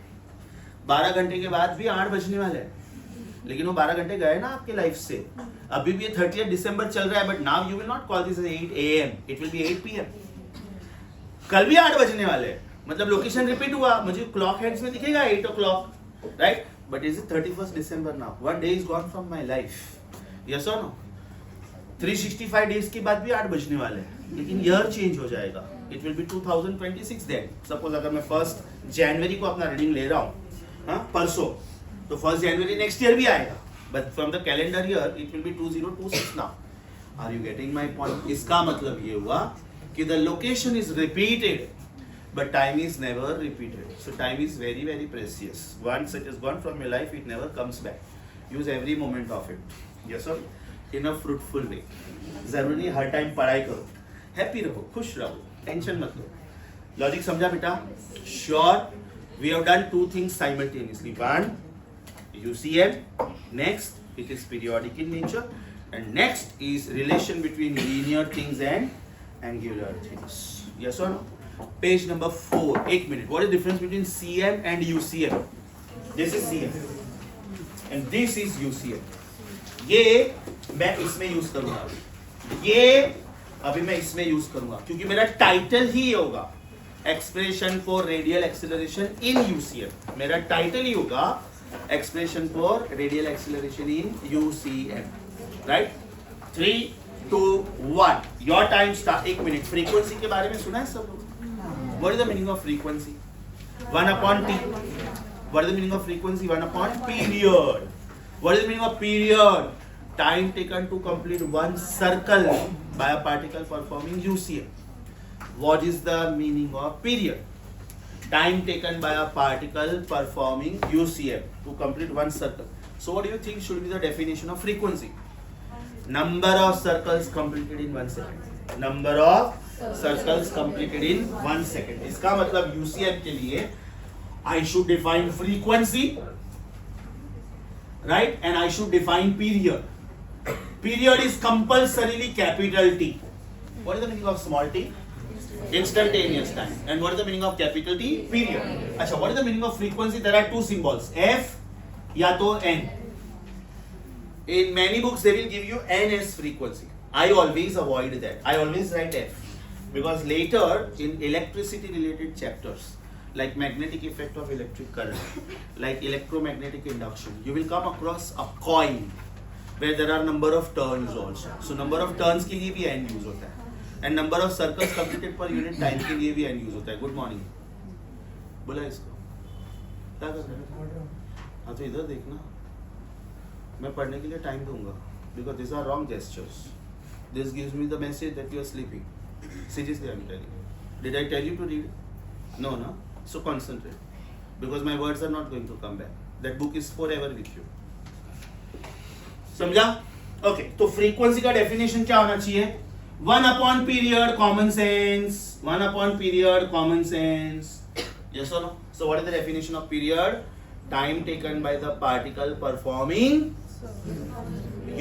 12 घंटे के बाद भी 8 बजने वाले हैं, लेकिन वो 12 घंटे गए ना आपके लाइफ से। अभी भी 30 दिसंबर चल रहा है, but now you will not call this 8 AM, it will B 8 PM। कल भी 8 बजने वाले हैं, मतलब लोकेशन रिपीट हुआ, मुझे क्लॉक हैंड्स में दिखेगा 8 o'clock, right? But is it 31st December now? One day is gone from my life, yes और नो? 365 डेज के बाद भी 8 बजने वाले हैं, लेकिन ईयर चेंज हो जाएगा, it will be 2026 then. Suppose अगर मैं 1 जनवरी को अपना रीडिंग ले रहा हूँ, हाँ, परसों, तो 1 जनवरी नेक्स्ट ईयर भी आएगा, but from the calendar year it will be 2026 now. Are you getting my point? इसका मतलब ये हुआ कि the location is repeated but time is never repeated, so time is very very precious. Once it is gone from your life, it never comes back. Use every moment of it, yes sir, in a fruitful way. जरूरी नहीं हर time पढ़ाई करो, happy रहो, खुश रहो, tension मत लो। Logic समझा बेटा? Sure? We have done 2 things simultaneously. One, UCM, next it is periodic in nature, and next is relation between linear things and angular things, yes or no? Page number 4. 1 minute. What is the difference between CM and UCM? This is CM and this is UCM. ये मैं इसमें use करूंगा, ये अभी मैं इसमें use करूंगा, क्योंकि मेरा टाइटल ही होगा expression for radial acceleration in UCM। मेरा टाइटल ही होगा expression for radial acceleration in UCM, right? 3, 2, 1 your time start. 1 minute. Frequency के बारे में सुना है सब लोग? What is the meaning of frequency? 1 upon T. What is the meaning of frequency? 1 upon period. What is the meaning of period? Time taken to complete one circle by a particle performing UCM. What is the meaning of period? Time taken by a particle performing UCM to complete one circle. So what do you think should be the definition of frequency? Number of circles completed in 1 second. Number of circles completed in 1 second. इसका मतलब UCM के लिए I should define frequency, right? And I should define period. Period is compulsorily capital T. What is the meaning of small t? Instantaneous time. And what is the meaning of capital T? Period. अच्छा, what is the meaning of frequency? There are 2 symbols, F या तो N. In many books they will give you N as frequency. I always avoid that. I always write F, because later in electricity related chapters like magnetic effect of electric current, like electromagnetic induction, you will come across a coin where there are number of turns also. So number of turns के लिए भी N use होता है, and number of circles completed per unit time के लिए भी N use होता है. Good morning. बोला इसको क्या कर रहे हो? हाँ तो इधर देखना, मैं पढ़ने के लिए टाइम दूंगा, because these are wrong gestures. This gives me the message that you are sleeping. Seriously, I am telling you. Did I tell you to read? No, no. So concentrate, because my words are not going to come back. That book is forever with you. समझा? Okay. तो frequency का definition क्या होना चाहिए? 1 upon period, common sense. 1 upon period, common sense. Yes or no? So what is the definition of period? Time taken by the particle performing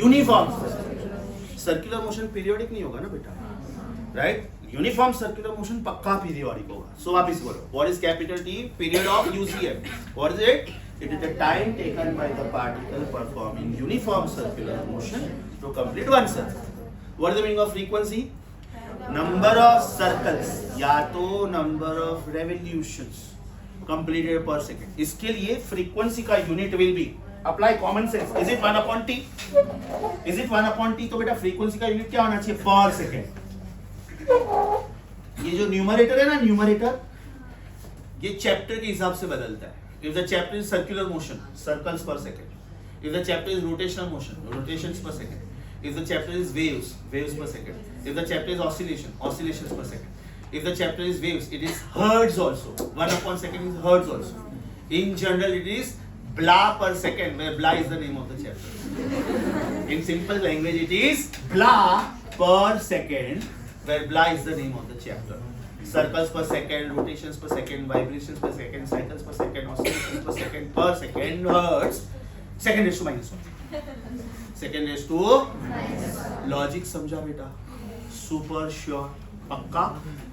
uniform circular motion periodic नहीं होगा ना बेटा, right? Uniform circular motion पक्का periodic होगा. सो वापस बोलो, what is capital T? Period of UCM. What is it? It is the time taken by the particle performing uniform circular motion to complete one circle. What is the meaning of frequency? Number of circles या तो number of revolutions completed per second. इसके लिए frequency का unit will be, apply common sense. Is it 1 upon T? Is it 1 upon T? तो बेटा frequency का unit क्या होना चाहिए? Per second. ये जो न्यूमरेटर है ना, न्यूमरेटर ये चैप्टर के हिसाब से बदलता है. If the chapter is circular motion, circles per second. If the chapter is rotational motion, rotations per second. If the chapter is waves, waves per second. If the chapter is oscillation, oscillations per second. If the chapter is waves, it is hertz also. 1 upon second is hertz also. In general, it is blah per second, where blah is the name of the chapter. In simple language, it is blah per second, where blah is the name of the chapter. Circles per second, rotations per second, vibrations per second, cycles per second, oscillations per second, hertz. Second raised to -1. Second raised to logic समझा बेटा? Super sure. पक्का?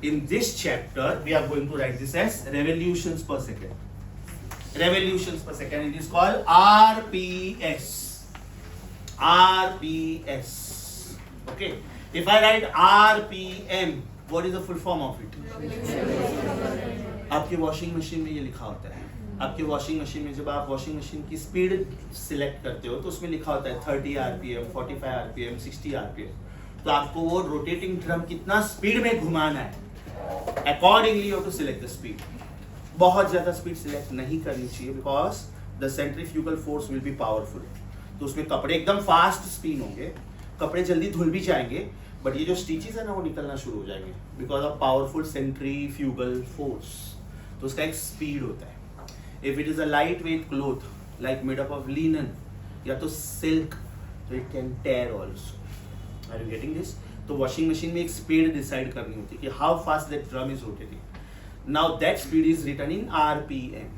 In this chapter we are going to write this as revolutions per second. Revolutions per second. It is called RPS. RPS. Okay. If I write RPM, what is the full form of it? आपके washing machine में ये लिखा होता है. आपके washing machine में जब आप वॉशिंग मशीन की स्पीड सिलेक्ट करते हो तो उसमें लिखा होता है 30 RPM, 45 RPM, 60 RPM. तो आपको वो रोटेटिंग ड्रम कितना स्पीड में घुमाना है, accordingly you have to select the speed. बहुत ज्यादा स्पीड सिलेक्ट नहीं करनी चाहिए because the centrifugal force will be powerful. तो उसमें कपड़े एकदम फास्ट स्पिन होंगे, कपड़े जल्दी धुल भी जाएंगे, बट ये जो स्टिचेस है ना वो निकलना शुरू हो जाएंगे because of powerful centrifugal force. तो उसका एक स्पीड होता है. If it is a light weight cloth like made up of linen या तो सिल्क, तो it can tear also. Are you getting this? तो वॉशिंग मशीन में एक स्पीड डिसाइड करनी होती है कि how fast that drum is rotating. Now that speed is written in RPM.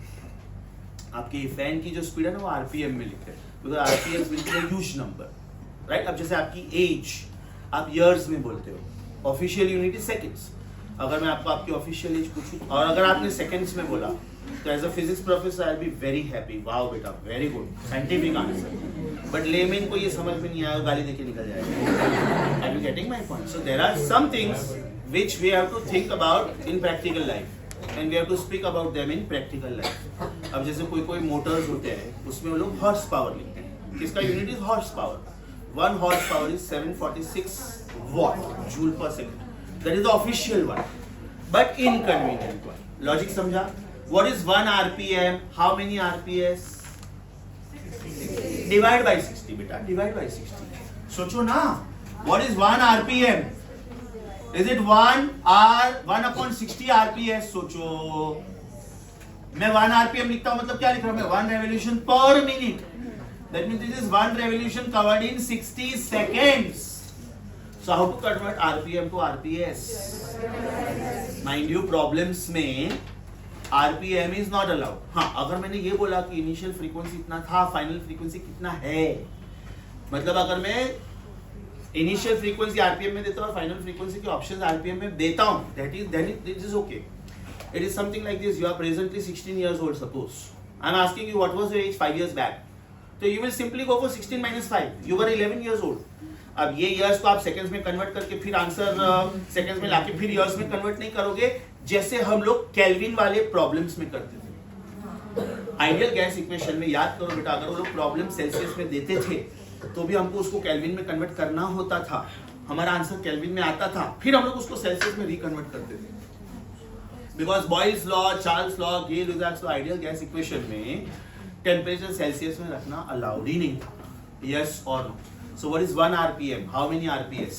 आपकी फैन की जो स्पीड है ना वो आरपीएम में लिखते हैं because RPM will be a huge number, right? अब जैसे आपकी एज आप ईयर्स में बोलते हो, ऑफिशियल यूनिट इज सेकंड्स. अगर मैं आपको आपकी ऑफिशियल एज पूछूं और अगर आपने सेकंड्स में बोला तो as a physics professor I will be very happy. Wow बेटा, very good, scientific answer. But layman को ये समझ में नहीं आया, गाली देके निकल जाएगा. Are you getting my point? So there are some things which we have to think about in practical life and we have to speak about them in practical life. अब जैसे कोई मोटर्स होते हैं उसमें वो लोग हॉर्स पावर लिखते हैं. किसका unit is horse power. 1 horsepower is 746 watt joule per second. That is the official one, but inconvenient one. Logic समझा? What is 1 RPM? How many RPS? Divide by 60 बेटा, divide by 60. सोचो ना, what is 1 RPM? Is it 1 upon 60 RPS? सोचो. मैं 1 RPM लिखता हूँ मतलब क्या लिख रहा हूँ मैं? 1 revolution per minute. That means this is 1 revolution covered in 60 seconds. So how to convert RPM to RPS? Mind you, problems में RPM is not allowed. हाँ, अगर मैंने ये बोला कि इनिशियल फ्रीक्वेंसी इतना था, फाइनल फ्रीक्वेंसी कितना है, मतलब अगर मैं इनिशियल फ्रीक्वेंसी RPM में देता हूँ और फाइनल फ्रीक्वेंसी के ऑप्शंस RPM में देता हूँ, then it is okay. It is something like this. You are presently 16 years old. Suppose I am asking you what was your age 5 years back. तो you will simply go for 16 minus 5. You were 11 years old. अब ये years को आप seconds में convert करके फिर answer seconds में लाके फिर years में convert नहीं करोगे जैसे हम लोग केल्विन वाले problems में करते थे. आइडियल गैस इक्वेशन में याद करो बेटा, अगर वो लोग प्रॉब्लम सेल्सियस में देते थे तो भी हमको उसको केल्विन में कन्वर्ट करना होता था. हमारा आंसर केल्विन में आता था, फिर हम लोग उसको सेल्सियस में रिकन्वर्ट करते थे. Because Boyle's law, Charles law, Gay-Lussac's law, ideal gas equation में टेम्परेचर सेल्सियस में रखना अलाउड ही नहीं था. यस और no? So what is 1 RPM? How many RPS?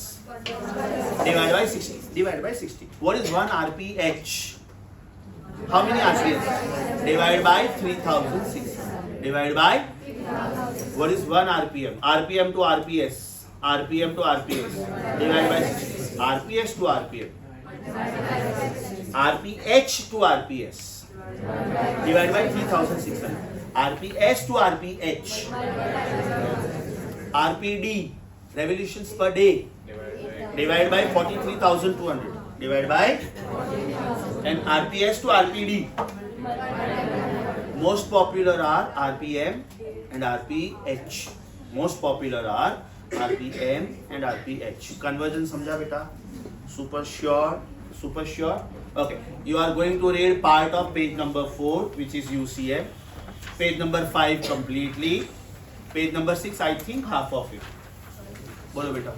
Divide by 60. Divide by 60. What is 1 RPH? How many RPS? Divide by 3600. Divide by what is 1 RPM? RPM to RPS. RPM to RPS. Divide by 60. RPS to RPM. RPH to RPS. Divided by 3600. RPS to RPH. RPD, revolutions per day. Divided by 43,200. Divided by and RPS to RPD. Most popular are RPM and RPH. Most popular are RPM and RPH. Conversion समझा बेटा? Super sure. Super sure. Okay, you are going to read part of page number 4, which is UCM. Page number 5 completely. Page number 6, I think half of it. बोलो बेटा.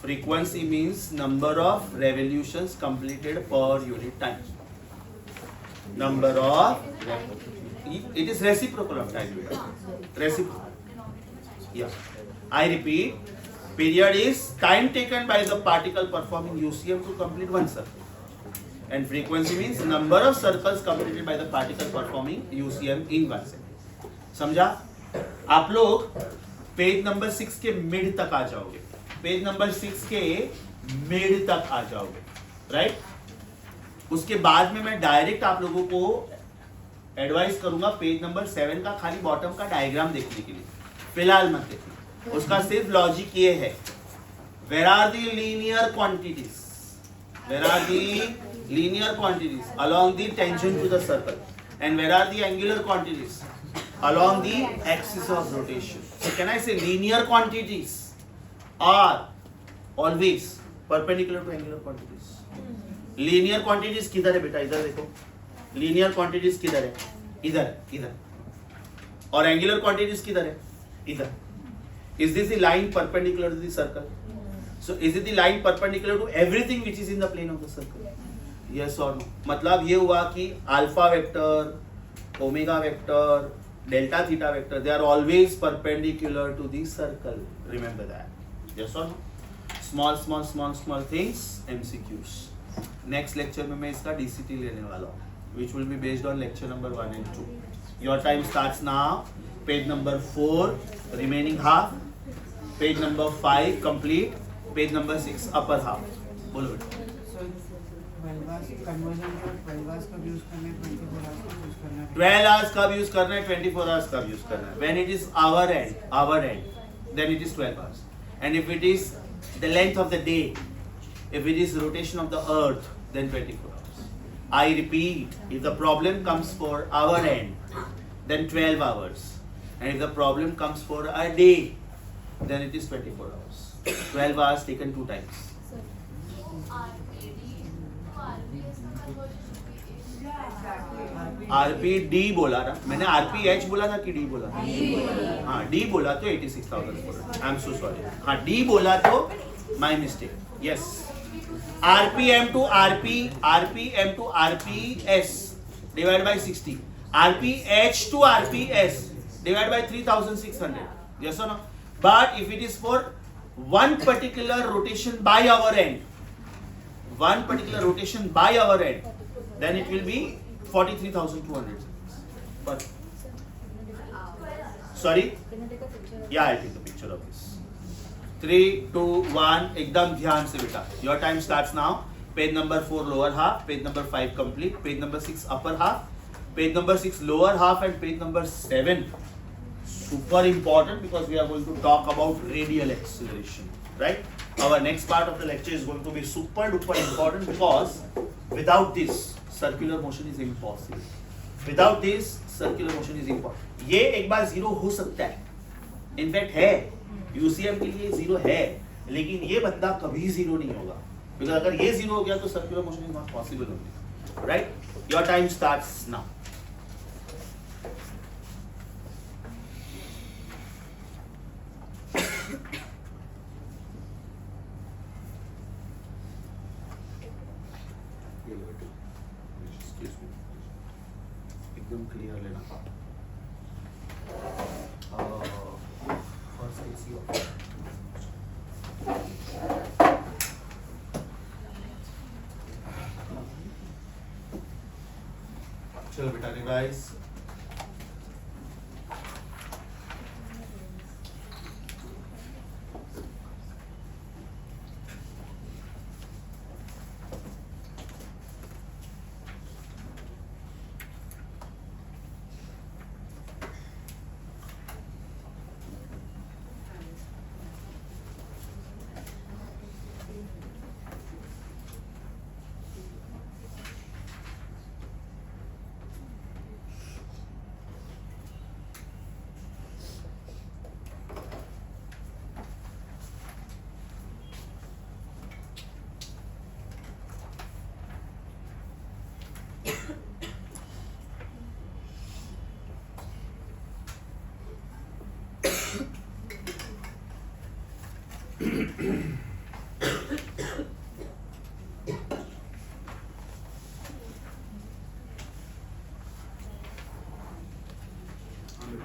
Frequency means number of revolutions completed per unit time. Number of, it is reciprocal of time. Reciprocal. Yeah. I repeat. Period is time taken by the particle performing UCM to complete one circle. And frequency means number of circles completed by the particle performing UCM in one second. समझा? आप लोग page number 6 के mid तक आ जाओगे. Page number 6 के mid तक आ जाओगे, right? उसके बाद में मैं डायरेक्ट आप लोगों को एडवाइस करूंगा पेज नंबर 7 का खाली बॉटम का डायग्राम देखने के लिए. फिलहाल मत देखना. उसका सिर्फ लॉजिक ये है Where are the linear quantities? Where are the linear quantities? Along the tangent to the circle. And where are the angular quantities? Along the axis of rotation. So can I say linear quantities are always perpendicular to angular quantities? Linear quantities किधर है बेटा? इधर देखो. Linear quantities किधर है? इधर, इधर. और angular quantities किधर है? इधर. Is this the line perpendicular to the circle? So is it the line perpendicular to everything which is in the plane of the circle? Yes or no? मतलब ये हुआ कि alpha vector, omega vector, delta theta vector, they are always perpendicular to the circle. Remember that. Yes or no? Small things, MCQs. Next lecture में मैं इसका DCT लेने वाला हूँ, which will be based on lecture number 1 and 2. Your time starts now. Page number 4, remaining half. Page number 5, complete. Page number 6, upper half. बोलो बेटा. So 12 hours conversion को 12 hours कब use करना है, 24 hours कब use करना है? 12 hours कब use करना है, 24 hours कब use करना है. When it is our end, then it is 12 hours. And if it is the length of the day, if it is rotation of the earth, then 24 hours. I repeat, if the problem comes for our end, then 12 hours. And if the problem comes for a day, then it is 24 hours. 12 hours taken 2 times. RPD बोला ना मैंने, RPH बोला था कि D बोला था? हाँ D बोला तो 86,000 बोला. I'm so sorry. हाँ D बोला तो my mistake. Yes. RPM to RPS divided by 60. RPH to RPS divided by 3,600. Yes or no? But if it is for one particular rotation by our end, then it will be 43,200. But sorry? Yeah, I'll take a picture of this. 3, 2, 1, एकदम ध्यान से बेटा. Your time starts now. Page number 4 lower half, page number 5 complete, page number 6 upper half, page number 6 lower half, and page number 7 super important because we are going to talk about radial acceleration, right? Our next part of the lecture is going to be super duper important because without this circular motion is impossible. Without this circular motion is impossible. ये एक बार zero हो सकता है, in fact है, UCM के लिए zero है, लेकिन ये बंदा कभी जीरो नहीं होगा, because अगर ये जीरो हो गया तो circular motion is not possible होगी, right? Your time starts now. एकदम क्लियर लेना. First AC off. चलो बेटा रिवाइज.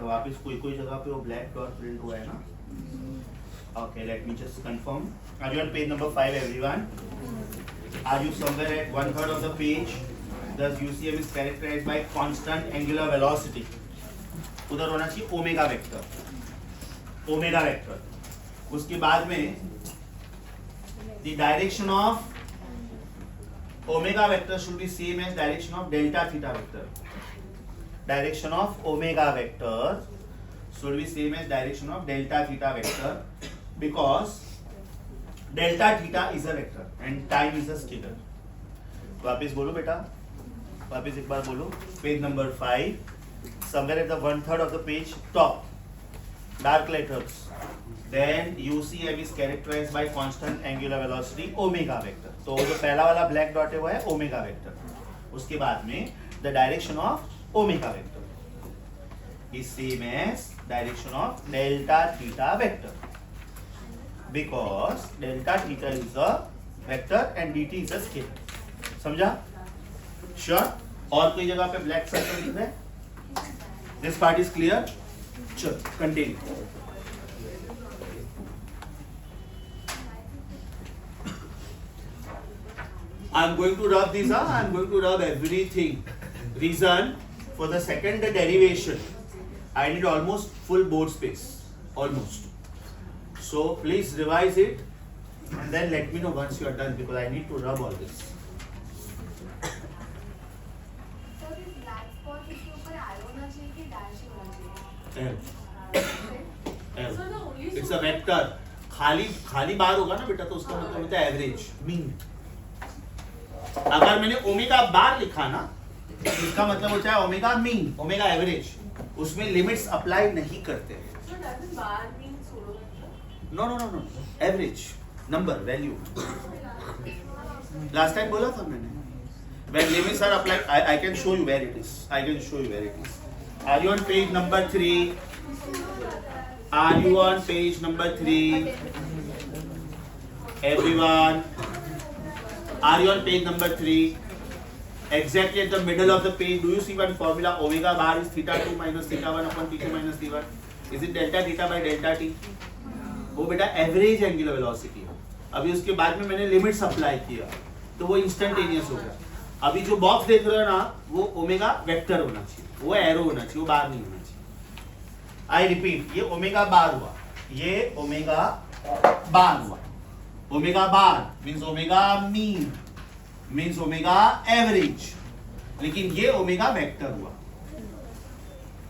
वापस कोई जगह पे वो ब्लैक डॉट प्रिंट हुआ है ना. Okay, let me just confirm. Are you on page number 5, everyone? Are you somewhere at 1/3 of the page? Thus UCM is characterized by constant angular velocity. उधर होना चाहिए ओमेगा वेक्टर. Omega vector. उसके बाद में the direction of omega vector should be same as direction of delta theta vector. Direction of omega vector should be same as direction of delta theta vector because delta theta is a vector and time is a scalar. वापस बोलो बेटा, वापस एक बार बोलो। Page number 5, somewhere at the 1/3 of the page, top, dark letters. Then UCM is characterized by constant angular velocity omega vector. तो जो पहला वाला ब्लैक डॉट है वो है ओमेगा वेक्टर। उसके बाद में the direction of omega vector is same as direction of delta theta vector, because delta theta is a vector and dt is a scalar. समझा? श्योर? और कोई जगह पे ब्लैक सर्कल दिख रहा है? This part is clear? चलो continue. I'm going to rub this up. I'm going to rub everything. Reason for the second derivation, I need almost full board space, almost. So please revise it and then let me know once you are done because I need to rub all this. It's a vector. खाली बार होगा ना बेटा तो उसका मतलब होता है average, mean. अगर मैंने ओमेगा बार लिखा ना इसका मतलब होता है ओमेगा मीन, ओमेगा एवरेज। उसमें लिमिट्स अप्लाई नहीं करते। No no no no, average number value. Last time बोला था मैंने, when limits are applied, I can show you where it is. I can show you where it is. Are you on page number 3? Are you on page number 3? Everyone, are you on page number 3? Exactly at the middle of the page, do you see one formula? Omega bar is theta 2 minus theta 1 upon t2 minus t1. Is it delta theta by delta t? वो बेटा average angular velocity है। अभी उसके बाद में मैंने limits apply किया तो वो इंस्टेंटेनियस हो गया। अभी जो बॉक्स देख रहे हो ना वो ओमेगा वेक्टर होना चाहिए, वो एरो होना चाहिए, वो बार नहीं होना चाहिए। आई रिपीट, ये ओमेगा बार हुआ, ये ओमेगा बार हुआ। Omega bar means omega mean, means omega average, लेकिन ये ओमेगा वेक्टर हुआ।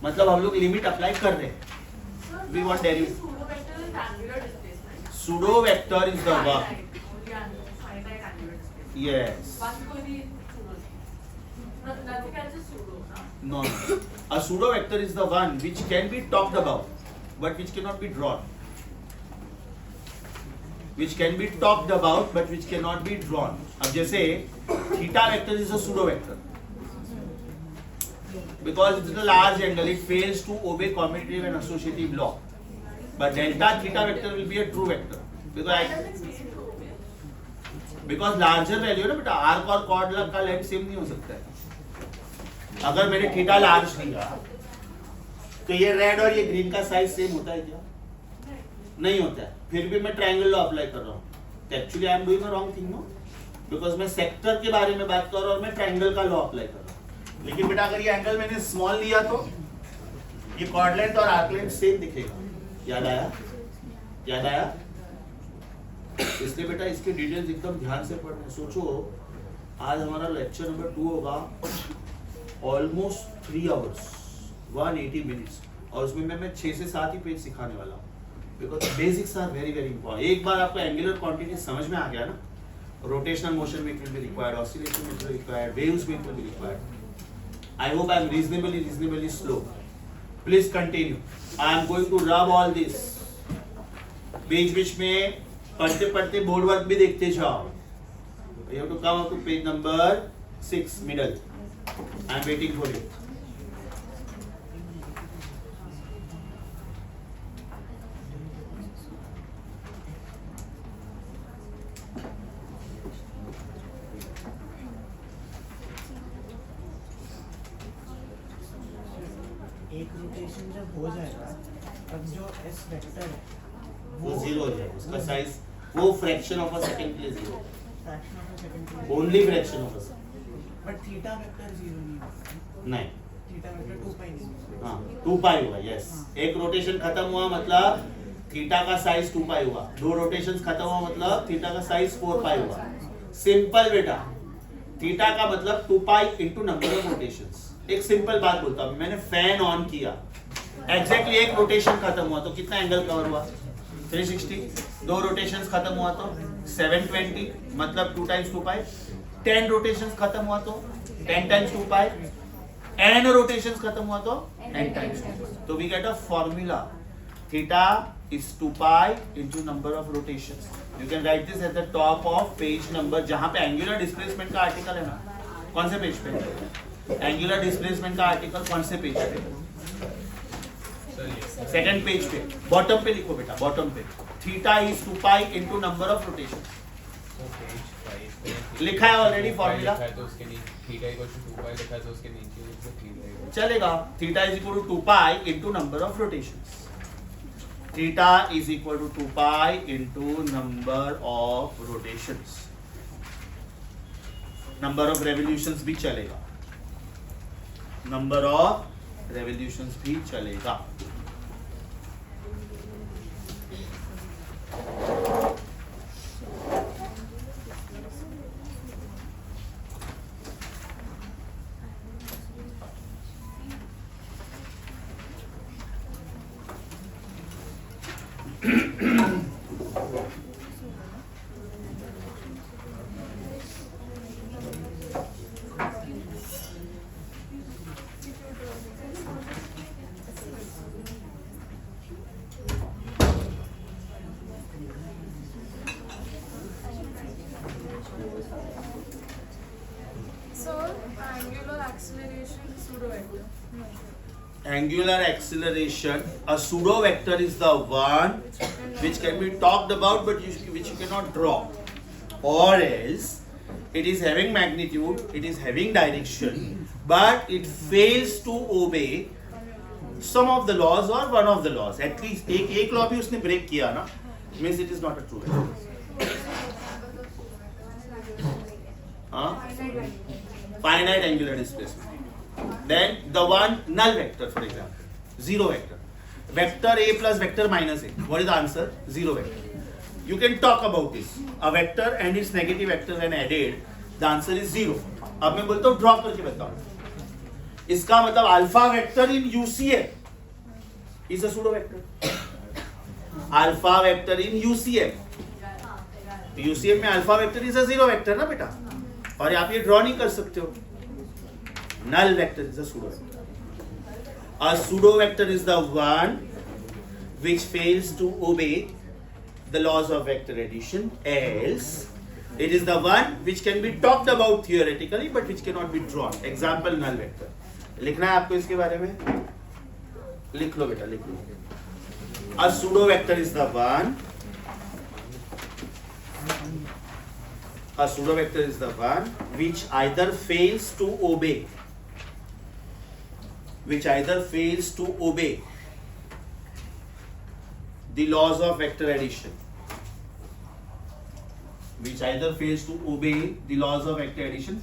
मतलब हम लोग लिमिट अप्लाई कर रहे हैं। We want derivative. Pseudo vector is the one. Yes. No. A pseudo vector is the one which can be talked about, but which cannot be drawn. Which can be talked about, but which cannot be drawn. अब जैसे theta vector is a pseudo vector because it is a large angle. It fails to obey commutative and associative law. But delta theta vector will be a true vector because larger value है ना बेटा, arc और cord का length same नहीं हो सकता है। अगर मैंने थीटा लार्ज लिया तो ये रेड और ये ग्रीन का साइज सेम होता है क्या? नहीं होता है। फिर भी मैं ट्रायंगल लॉ अप्लाई कर रहा हूँ तो actually I am doing a wrong thing no, because मैं सेक्टर के बारे में बात कर रहा हूँ और मैं ट्रायंगल का लॉ अप्लाई कर रहा हूँ। लेकिन बेटा अगर ये एंगल मैंने स्मॉल लिया तो ये कॉर्ड लेंथ और आर्क लेंथ सेम दिखेगा। याद आया? याद आया? इसलिए बेटा इसके डिटेल्स एकदम ध्यान से पढ़ना। सोचो आज हमारा लेक्चर नंबर 2 होगा, ऑलमोस्ट 3 आवर्स 180 मिनट्स, और उसमें मैं 6 से 7 ही पेज सिखाने वाला हूँ because basics are very very important. एक बार आपको एंगुलर क्वांटिटी समझ में आ गया ना, रोटेशनल मोशन में it will be required, oscillation में it will be required, waves में it will be required. I hope I am reasonably slow. Please continue. I am going to rub all this. बीच बीच में पढ़ते पढ़ते board work भी देखते जाओ। You have to come up to page number 6 middle. I am waiting for you. एक rotation जब हो जाएगा तब जो एस वेक्टर है वो जीरो हो जाएगा, उसका साइज वो फ्रैक्शन ऑफ अ सेकंड के लिए zero, fraction of a second only fraction of a second. But theta vector zero नहीं होगा। नहीं, थीटा वेक्टर 2 पाई नहीं। हाँ 2 पाई हुआ। यस, एक रोटेशन खत्म हुआ मतलब थीटा का साइज 2 पाई हुआ, 2 रोटेशंस खत्म हुआ मतलब थीटा का साइज 4 पाई हुआ। सिंपल बेटा, थीटा का मतलब 2 pi into number of rotations. एक सिंपल बात बोलता हूं, मैंने फैन ऑन किया, एग्जैक्टली एक रोटेशन खत्म हुआ तो कितना एंगल कवर हुआ? 360, 2 रोटेशंस खत्म हुआ तो 720, मतलब 2 times 2 पाई. 10 रोटेशंस खत्म हुआ तो 10 times 2 पाई. n रोटेशंस खत्म हुआ तो n times 2 पाई. तो we get a formula. Theta is 2 pi into number of rotations. You can write this at the top of page number, जहाँ पे angular displacement का आर्टिकल है ना. कौन से पेज पे? एंगुलर डिस्प्लेसमेंट का आर्टिकल कौन से पेज पे? सेकंड पेज पे. बॉटम पे लिखो बेटा, बॉटम पे. Theta is 2 pi into number of rotation. लिखा है ऑलरेडी फॉर्मूला. तो उसके नीचे थीटा इक्वल टू 2 पाई लिखा है, तो उसके नीचे से थीटा चलेगा. Theta is equal to 2 pi into number of rotations. Theta is equal to 2 pi into number of rotations. Number of revolutions भी चलेगा. नंबर ऑफ रेवोल्यूशंस भी चलेगा. So, angular acceleration pseudo vector. Angular acceleration, a pseudo vector is the one which can be talked about but which you cannot draw, or else it is having magnitude, it is having direction, but it fails to obey some of the laws or one of the laws. At least एक law भी उसने break किया ना, means it is not a true vector. हाँ? Finite angular displacement. Then the one null vector, for example, zero vector. Vector A plus vector minus A. What is the answer? Zero vector. You can talk about this. A vector and its negative vector when added, the answer is zero. अब मैं बोलता हूँ draw करके बताओ. इसका मतलब alpha vector in UCF is a pseudo vector. Alpha vector in UCF. UCF में alpha vector is a zero vector ना बेटा. और आप ये ड्रॉ नहीं कर सकते हो. Null vector is a pseudo vector. A pseudo vector is the one which fails to obey the laws of vector addition, else it is the one which can be talked about theoretically but which cannot be drawn. Example, null vector. लिखना है आपको इसके बारे में? लिख लो बेटा, लिख लो. A pseudo vector is the one. A pseudo vector is the one which either fails to obey the laws of vector addition.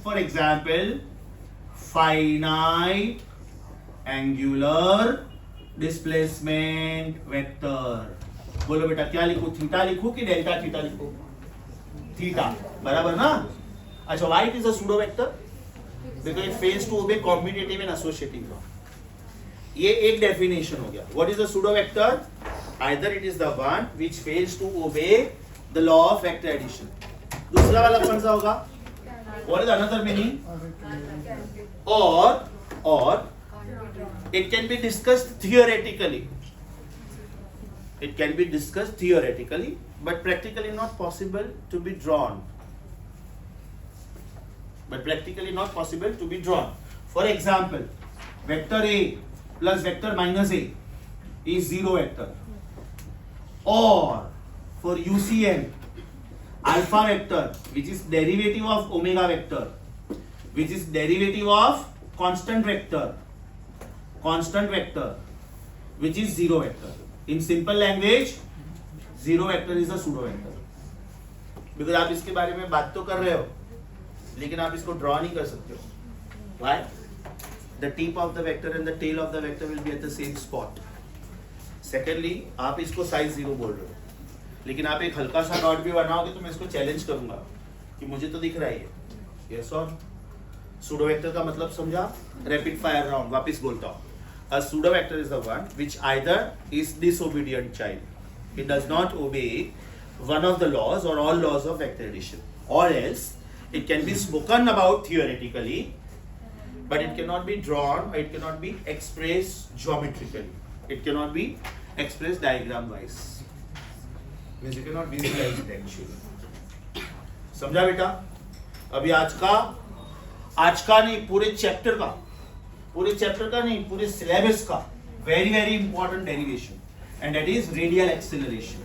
For example, finite angular displacement vector. बोलो बेटा क्या लिखूं? थीटा लिखूं कि डेल्टा थीटा लिखूं? Theta, बराबर ना? अच्छा, why it is a pseudo vector? Because it fails to obey commutative and associative law. ये एक डेफिनेशन हो गया. What is a pseudo vector? Either it is the one which fails to obey the law of vector addition. दूसरा वाला कौन सा होगा? What is another meaning? Or it can be discussed theoretically. But practically not possible to be drawn. For example, vector A plus vector minus A is zero vector. Or for UCM, alpha vector, which is derivative of omega vector, which is derivative of constant vector, which is zero vector. In simple language, zero vector is a pseudo vector. Because आप इसके बारे में बात तो कर रहे हो, लेकिन आप इसको ड्रॉ नहीं कर सकते हो. Why? The tip of the vector and the tail of the vector will be at the same spot. Secondly, आप इसको size 0 बोल रहे हो, लेकिन आप एक हल्का सा डॉट भी बनाओगे तो मैं इसको चैलेंज करूंगा कि मुझे तो दिख रहा है. Yes or? Pseudo vector का मतलब समझा? Rapid fire round. वापिस बोलता हूँ. A pseudo vector is the one which either is disobedient child. It does not obey one of the laws or all laws of vector addition, or else it can be spoken about theoretically, but it cannot be drawn, or it cannot be expressed geometrically. It cannot be expressed diagram wise. Means you cannot visualize it actually. समझा बेटा? अभी आज का नहीं, पूरे chapter का नहीं, पूरे सिलेबस का very very important derivation, and that is radial acceleration.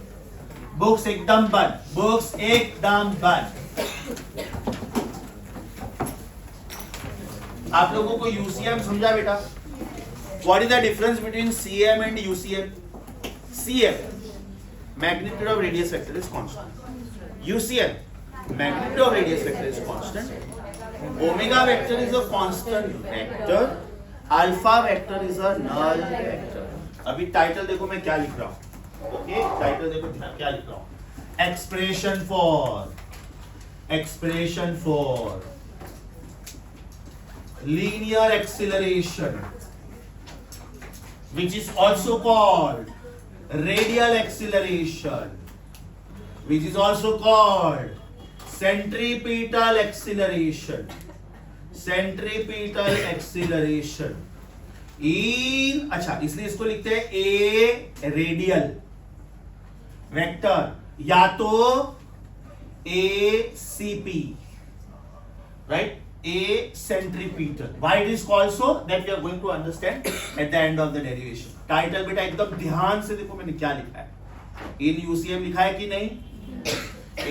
Books एकदम बंद. आप लोगों को यूसीएम समझा बेटा? What is the difference between CM and UCM? CM, magnitude of radius vector is constant. UCM, magnitude of radius vector is constant. Omega vector is a constant vector. Alpha vector is a null vector. अभी title देखो मैं क्या लिख रहा हूँ. Okay, title देखो क्या लिख रहा हूँ. Expression for linear acceleration, which is also called radial acceleration, which is also called centripetal acceleration. In अच्छा, इसलिए इसको लिखते हैं ए रेडियल वेक्टर या तो A CP, right? A centripetal. Why it is called so? That we are going to understand at the end of the derivation. Title बेटा एकदम ध्यान से देखो मैंने क्या लिखा है. इन यूसीएम लिखा है कि नहीं?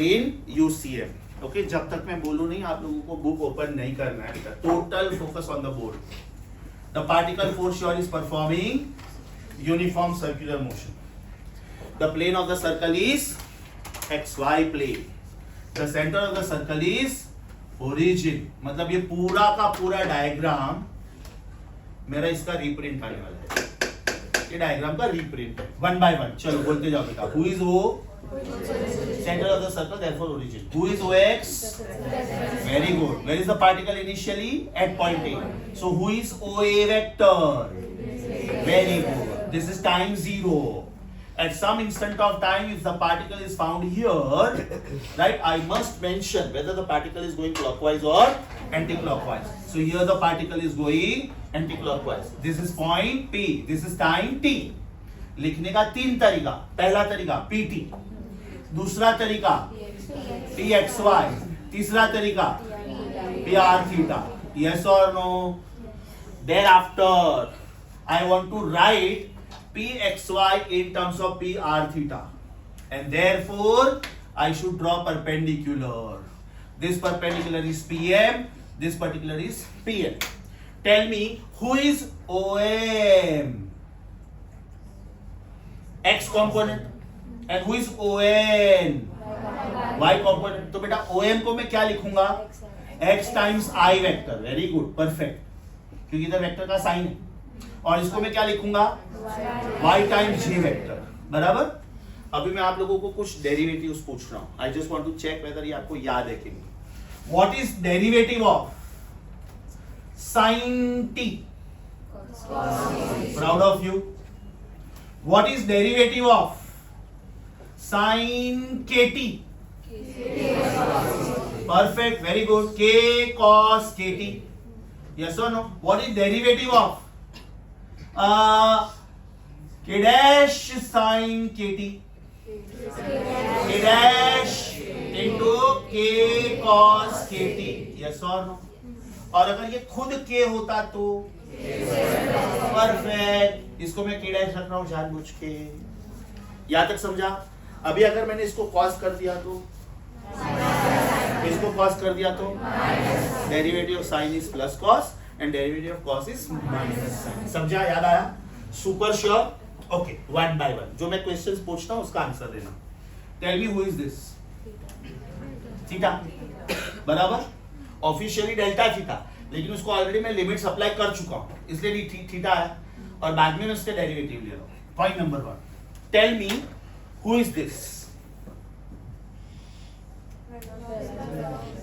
इन यूसीएम. ओके, जब तक मैं बोलूं नहीं आप लोगों को बुक ओपन नहीं करना है बेटा. Total focus on the board. The particle force your is performing uniform circular motion. The plane of the circle is XY plane. The centre of the circle is origin. मतलब ये पूरा का पूरा diagram मेरा इसका रीप्रिंट आने वाला है. ये डायग्राम का रीप्रिंट है, वन बाय वन. चलो बोलते जाओ बेटा. Who is O? Centre of the circle, therefore origin. Who is OX? Very good. Where is the particle initially? At point A. So who is OA vector? Very good. This is time 0. At some instant of time, if the particle is found here, right, I must mention whether the particle is going clockwise or anti-clockwise. So here the particle is going anti-clockwise. This is point P. This is time T. लिखने का 3 तरीका. पहला तरीका PT, दूसरा तरीका PXY, तीसरा तरीका PR theta. Yes or no? Thereafter, I want to write PXY in terms of PR theta, and therefore I should draw perpendicular. This perpendicular is PM, this particular is PL. Tell me, who is OM? X component. And who is ON? Y component. तो बेटा OM को मैं क्या लिखूंगा? X times I vector. Very good, perfect. क्योंकि इधर vector का sign है. और इसको मैं क्या लिखूंगा? Y times J vector. बराबर. अभी मैं आप लोगों को कुछ डेरिवेटिव्स पूछ रहा हूं. I just want to check whether ये आपको याद है कि नहीं. What is derivative of sin t? Proud of you. What is derivative of sin kt? Perfect, very good. K cos kt. Yes or no? What is derivative of K dash sin kt? K dash into K cos kt. Yes or no? और अगर ये खुद K होता तो perfect. इसको मैं K dash रख रहा हूं जानबूझ के. यहां तक समझा? अभी अगर मैंने इसको cos कर दिया तो, इसको cos कर दिया तो, derivative of sin is plus cos and derivative of cos is minus sin. समझा? याद आया? Super sure. Okay, one by one जो मैं क्वेश्चंस पूछता हूं उसका आंसर देना. Tell me who is this? Theta. बराबर. ऑफिशियली डेल्टा थीटा, लेकिन उसको ऑलरेडी मैं लिमिट्स अप्लाई कर चुका हूं, इसलिए थीटा है और बाद में मैं उसके डेरिवेटिव ले रहा हूं. Point number 1. Tell me who is this?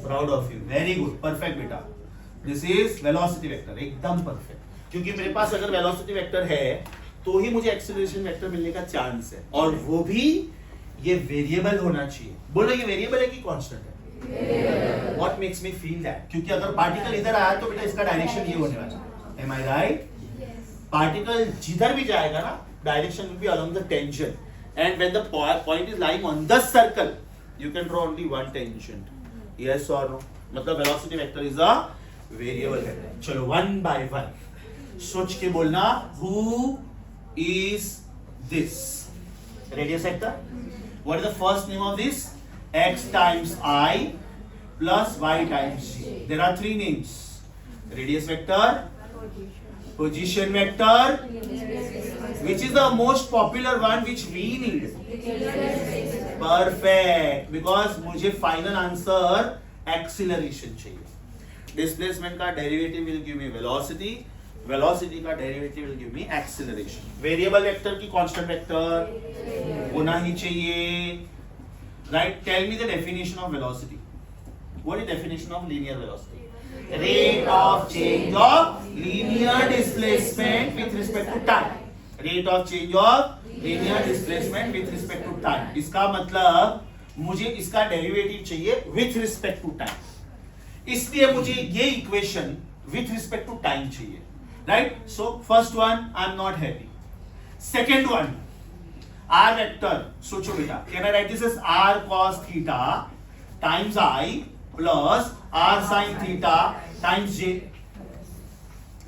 Proud of you. Very good, perfect बेटा. This is velocity vector. एकदम परफेक्ट. क्योंकि मेरे पास अगर वेलोसिटी वेक्टर है तो ही मुझे एक्सेलरेशन वेक्टर मिलने का चांस है, और वो भी ये वेरिएबल होना चाहिए। बोलो ये वेरिएबल है कि कांस्टेंट है? What makes me feel that? क्योंकि अगर पार्टिकल इधर आया तो बेटा इसका डायरेक्शन ये होने वाला है। एम आई राइट? पार्टिकल जिधर भी जाएगा ना, direction will be along the tangent, and when the point is lying on the circle you can draw only one tangent. Yes और नो? मतलब velocity vector is a variable vector. चलो one by one सोच के बोलना, who is this? Radius vector. What is the first name of this? x times I plus y times g. There are three names: radius vector, position vector, which is the most popular one which we need. Perfect, because मुझे final answer acceleration चाहिए। Displacement का derivative will give me velocity, velocity का derivative will give me acceleration। Variable vector की constant vector होना ही चाहिए। Right? Tell me the definition of velocity. What is definition of linear velocity? Rate of change of linear displacement with respect to time. Rate of change of linear displacement with respect to time. इसका मतलब मुझे इसका derivative चाहिए with respect to time. इसलिए मुझे ये equation with respect to time चाहिए. Right? So first one I am not happy. Second one, R vector. सोचो बेटा, can I write this as R cos theta times I plus R sin theta times J?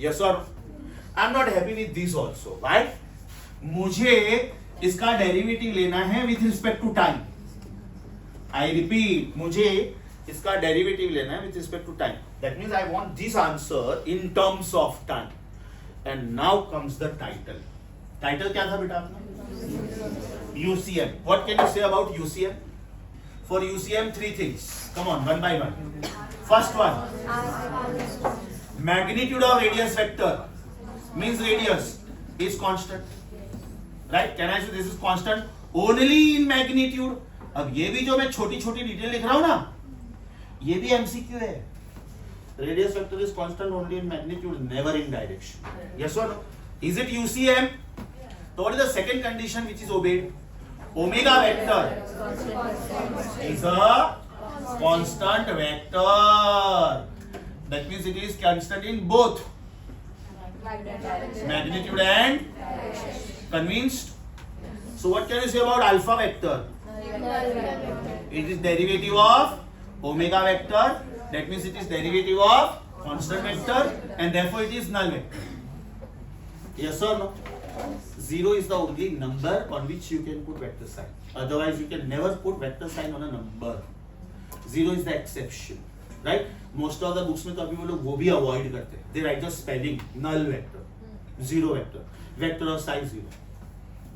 Yes or no? I'm not happy with this also. Why? मुझे इसका derivative लेना है with respect to time. I repeat, मुझे इसका derivative लेना है with respect to time. That means I want this answer in terms of time. And now comes the title. Title क्या था बेटा आपने? UCM. What can you say about UCM? For UCM, three things. Come on, one by one. First one, magnitude of radius vector means radius is constant. Right? Can I say this is constant only in magnitude? अब ये भी जो मैं छोटी छोटी detail लिख रहा हूं ना, ये भी MCQ है। Radius vector is constant only in magnitude, never in direction. Yes or no? Is it UCM? So what is the second condition which is obeyed? Omega vector is a constant vector. That means it is constant in both magnitude and convinced. So what can you say about alpha vector? It is derivative of omega vector. That means it is derivative of constant vector, and therefore it is null vector. Yes or no? Zero is the only number on which you can put vector sign. Otherwise, you can never put vector sign on a number. Zero is the exception, right? Most of the books में तो अभी वो लोग वो भी avoid करते हैं. They write the spelling null vector, zero vector, vector of size zero.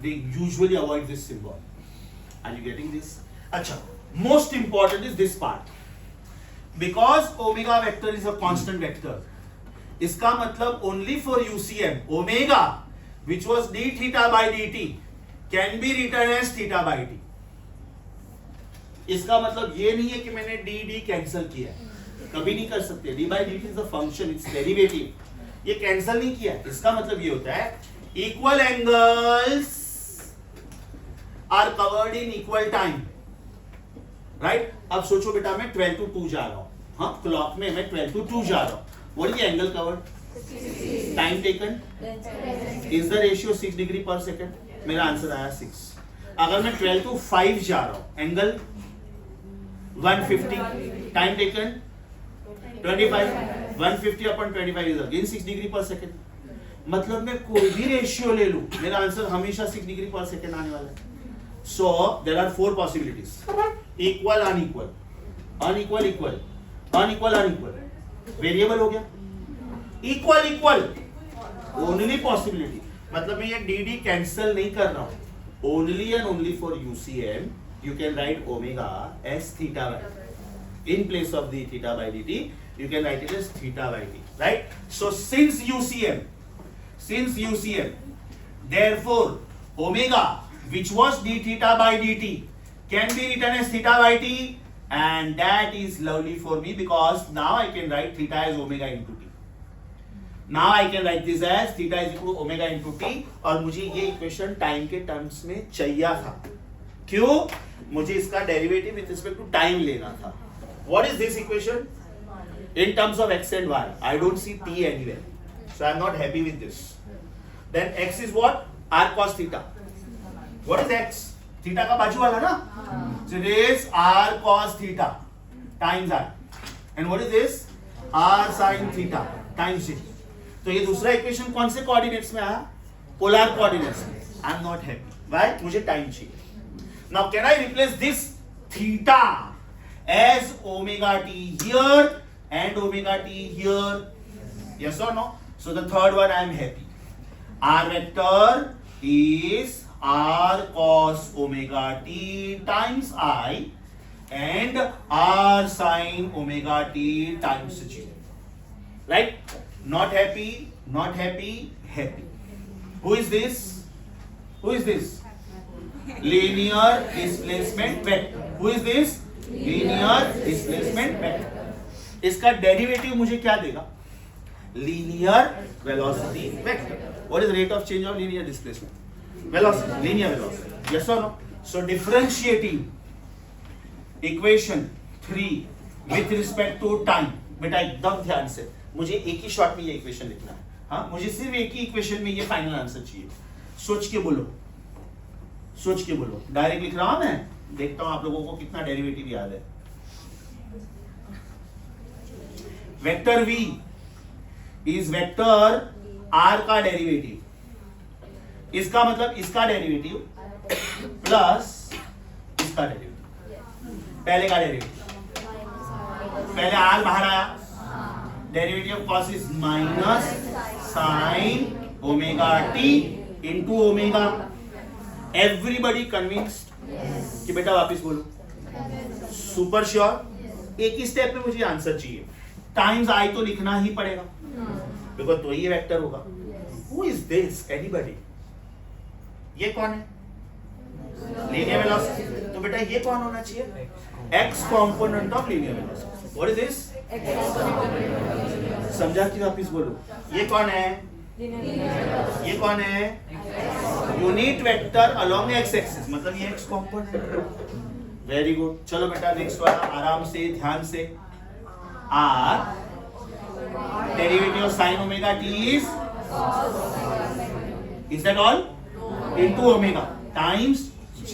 They usually avoid this symbol. Are you getting this? अच्छा, most important is this part. Because omega vector is a constant vector, इसका मतलब only for UCM, omega which was d theta by dt can be written as theta by t. इसका मतलब ये नहीं है कि मैंने d d कैंसिल किया है, कभी नहीं कर सकते। d by dt is the function, it's derivative, ये कैंसिल नहीं किया। इसका मतलब ये होता है equal angles are covered in equal time. Right? अब सोचो बेटा मैं 12 to 2 जा रहा हूँ, हाँ क्लॉक में मैं 12 to 2 जा रहा हूँ। What is the angle covered? Time taken is the ratio 6 degree per second. मेरा आंसर आया 6। अगर मैं 12 to 5 जा रहा हूँ, angle 150, time taken 25, 150 upon 25 is again 6 degree per second. मतलब मैं कोई भी रेशियो ले लूं, मेरा आंसर हमेशा 6 degree per second आने वाला है। So there are 4 possibilities: equal, unequal, unequal, equal, unequal, unequal. Variable हो गया। इक्वल इक्वल ओनली पॉसिबिलिटी, मतलब मैं ये डी डी कैंसिल नहीं कर रहा हूं। Only and only for UCM you can write omega S theta by, in place of the theta by dt you can write it as theta by t, right? So since UCM, therefore omega which was d theta by dt can be written as theta by t, and that is lovely for me because now I can write theta as omega into t. Now I can write this as theta is equal to omega into t, और मुझे ये equation time के terms में चाहिए था। क्यों? मुझे इसका derivative with respect to time लेना था। What is this equation in terms of x and y? I don't see t anywhere, so I'm not happy with this. Then x is what? R cos theta. What is x? Theta का बाजू वाला ना? So it is R cos theta times I. And what is this? R sin theta times J. तो ये दूसरा equation कौन से coordinates में आया? पोलर कोऑर्डिनेट्स में। I am not happy. Why? मुझे टाइम चाहिए। Now can I replace this theta as omega t here and omega t here? Yes or no? So the third one I am happy. R vector is R cos omega t times I and R sin omega t times J. Right? Not happy, not happy, happy. Who is this? Who is this? Linear displacement vector. Who is this? Linear displacement vector. इसका derivative मुझे क्या देगा? Linear velocity vector. What is rate of change of linear displacement? Velocity, linear velocity. Yes और no? So differentiating equation 3 with respect to time. बेटा एकदम ध्यान से, मुझे एक ही शॉट में ये इक्वेशन लिखना है। हाँ, मुझे सिर्फ एक ही इक्वेशन में ये फाइनल आंसर चाहिए। सोच के बोलो, सोच के बोलो। डायरेक्ट लिख रहा हूं मैं, देखता हूं आप लोगों को कितना डेरिवेटिव याद है। Vector v is vector r का डेरिवेटिव, इसका मतलब इसका डेरिवेटिव प्लस इसका डेरिवेटिव। पहले का डेरिवेटिव, पहले r बाहर आया, derivative cos is minus sine omega t into omega. Everybody convinced कि बेटा वापिस बोलो? Super sure? एक ही स्टेप में मुझे आंसर चाहिए। टाइम्स आई तो लिखना ही पड़ेगा, बिकॉज तो ये वेक्टर होगा। Who is this? एनीबॉडी? ये कौन है? Linear velocity. तो बेटा ये कौन होना चाहिए? X component of linear velocity. What is this? समझा कि वापिस बोलो? ये कौन है? ये कौन है? Unit vector along x axis, मतलब ये एक्स कंपोनेंट। Very good. चलो बेटा नेक्स्ट वाला आराम से ध्यान से। R derivative of sin omega t is that all? Into omega times j.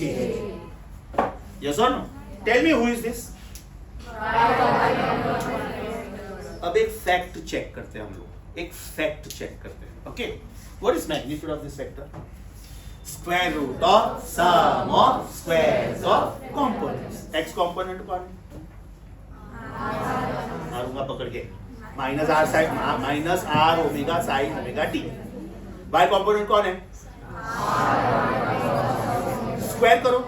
Yes or no? Tell me who is this? अब एक फैक्ट चेक करते हैं हम लोग, एक फैक्ट चेक करते हैं। Okay, what is magnitude of this vector? Square root of sum of squares of components. X component कौन है? मारूंगा पकड़ के, minus R sine minus R omega sine omega T. Y component कौन है? स्क्वायर करो,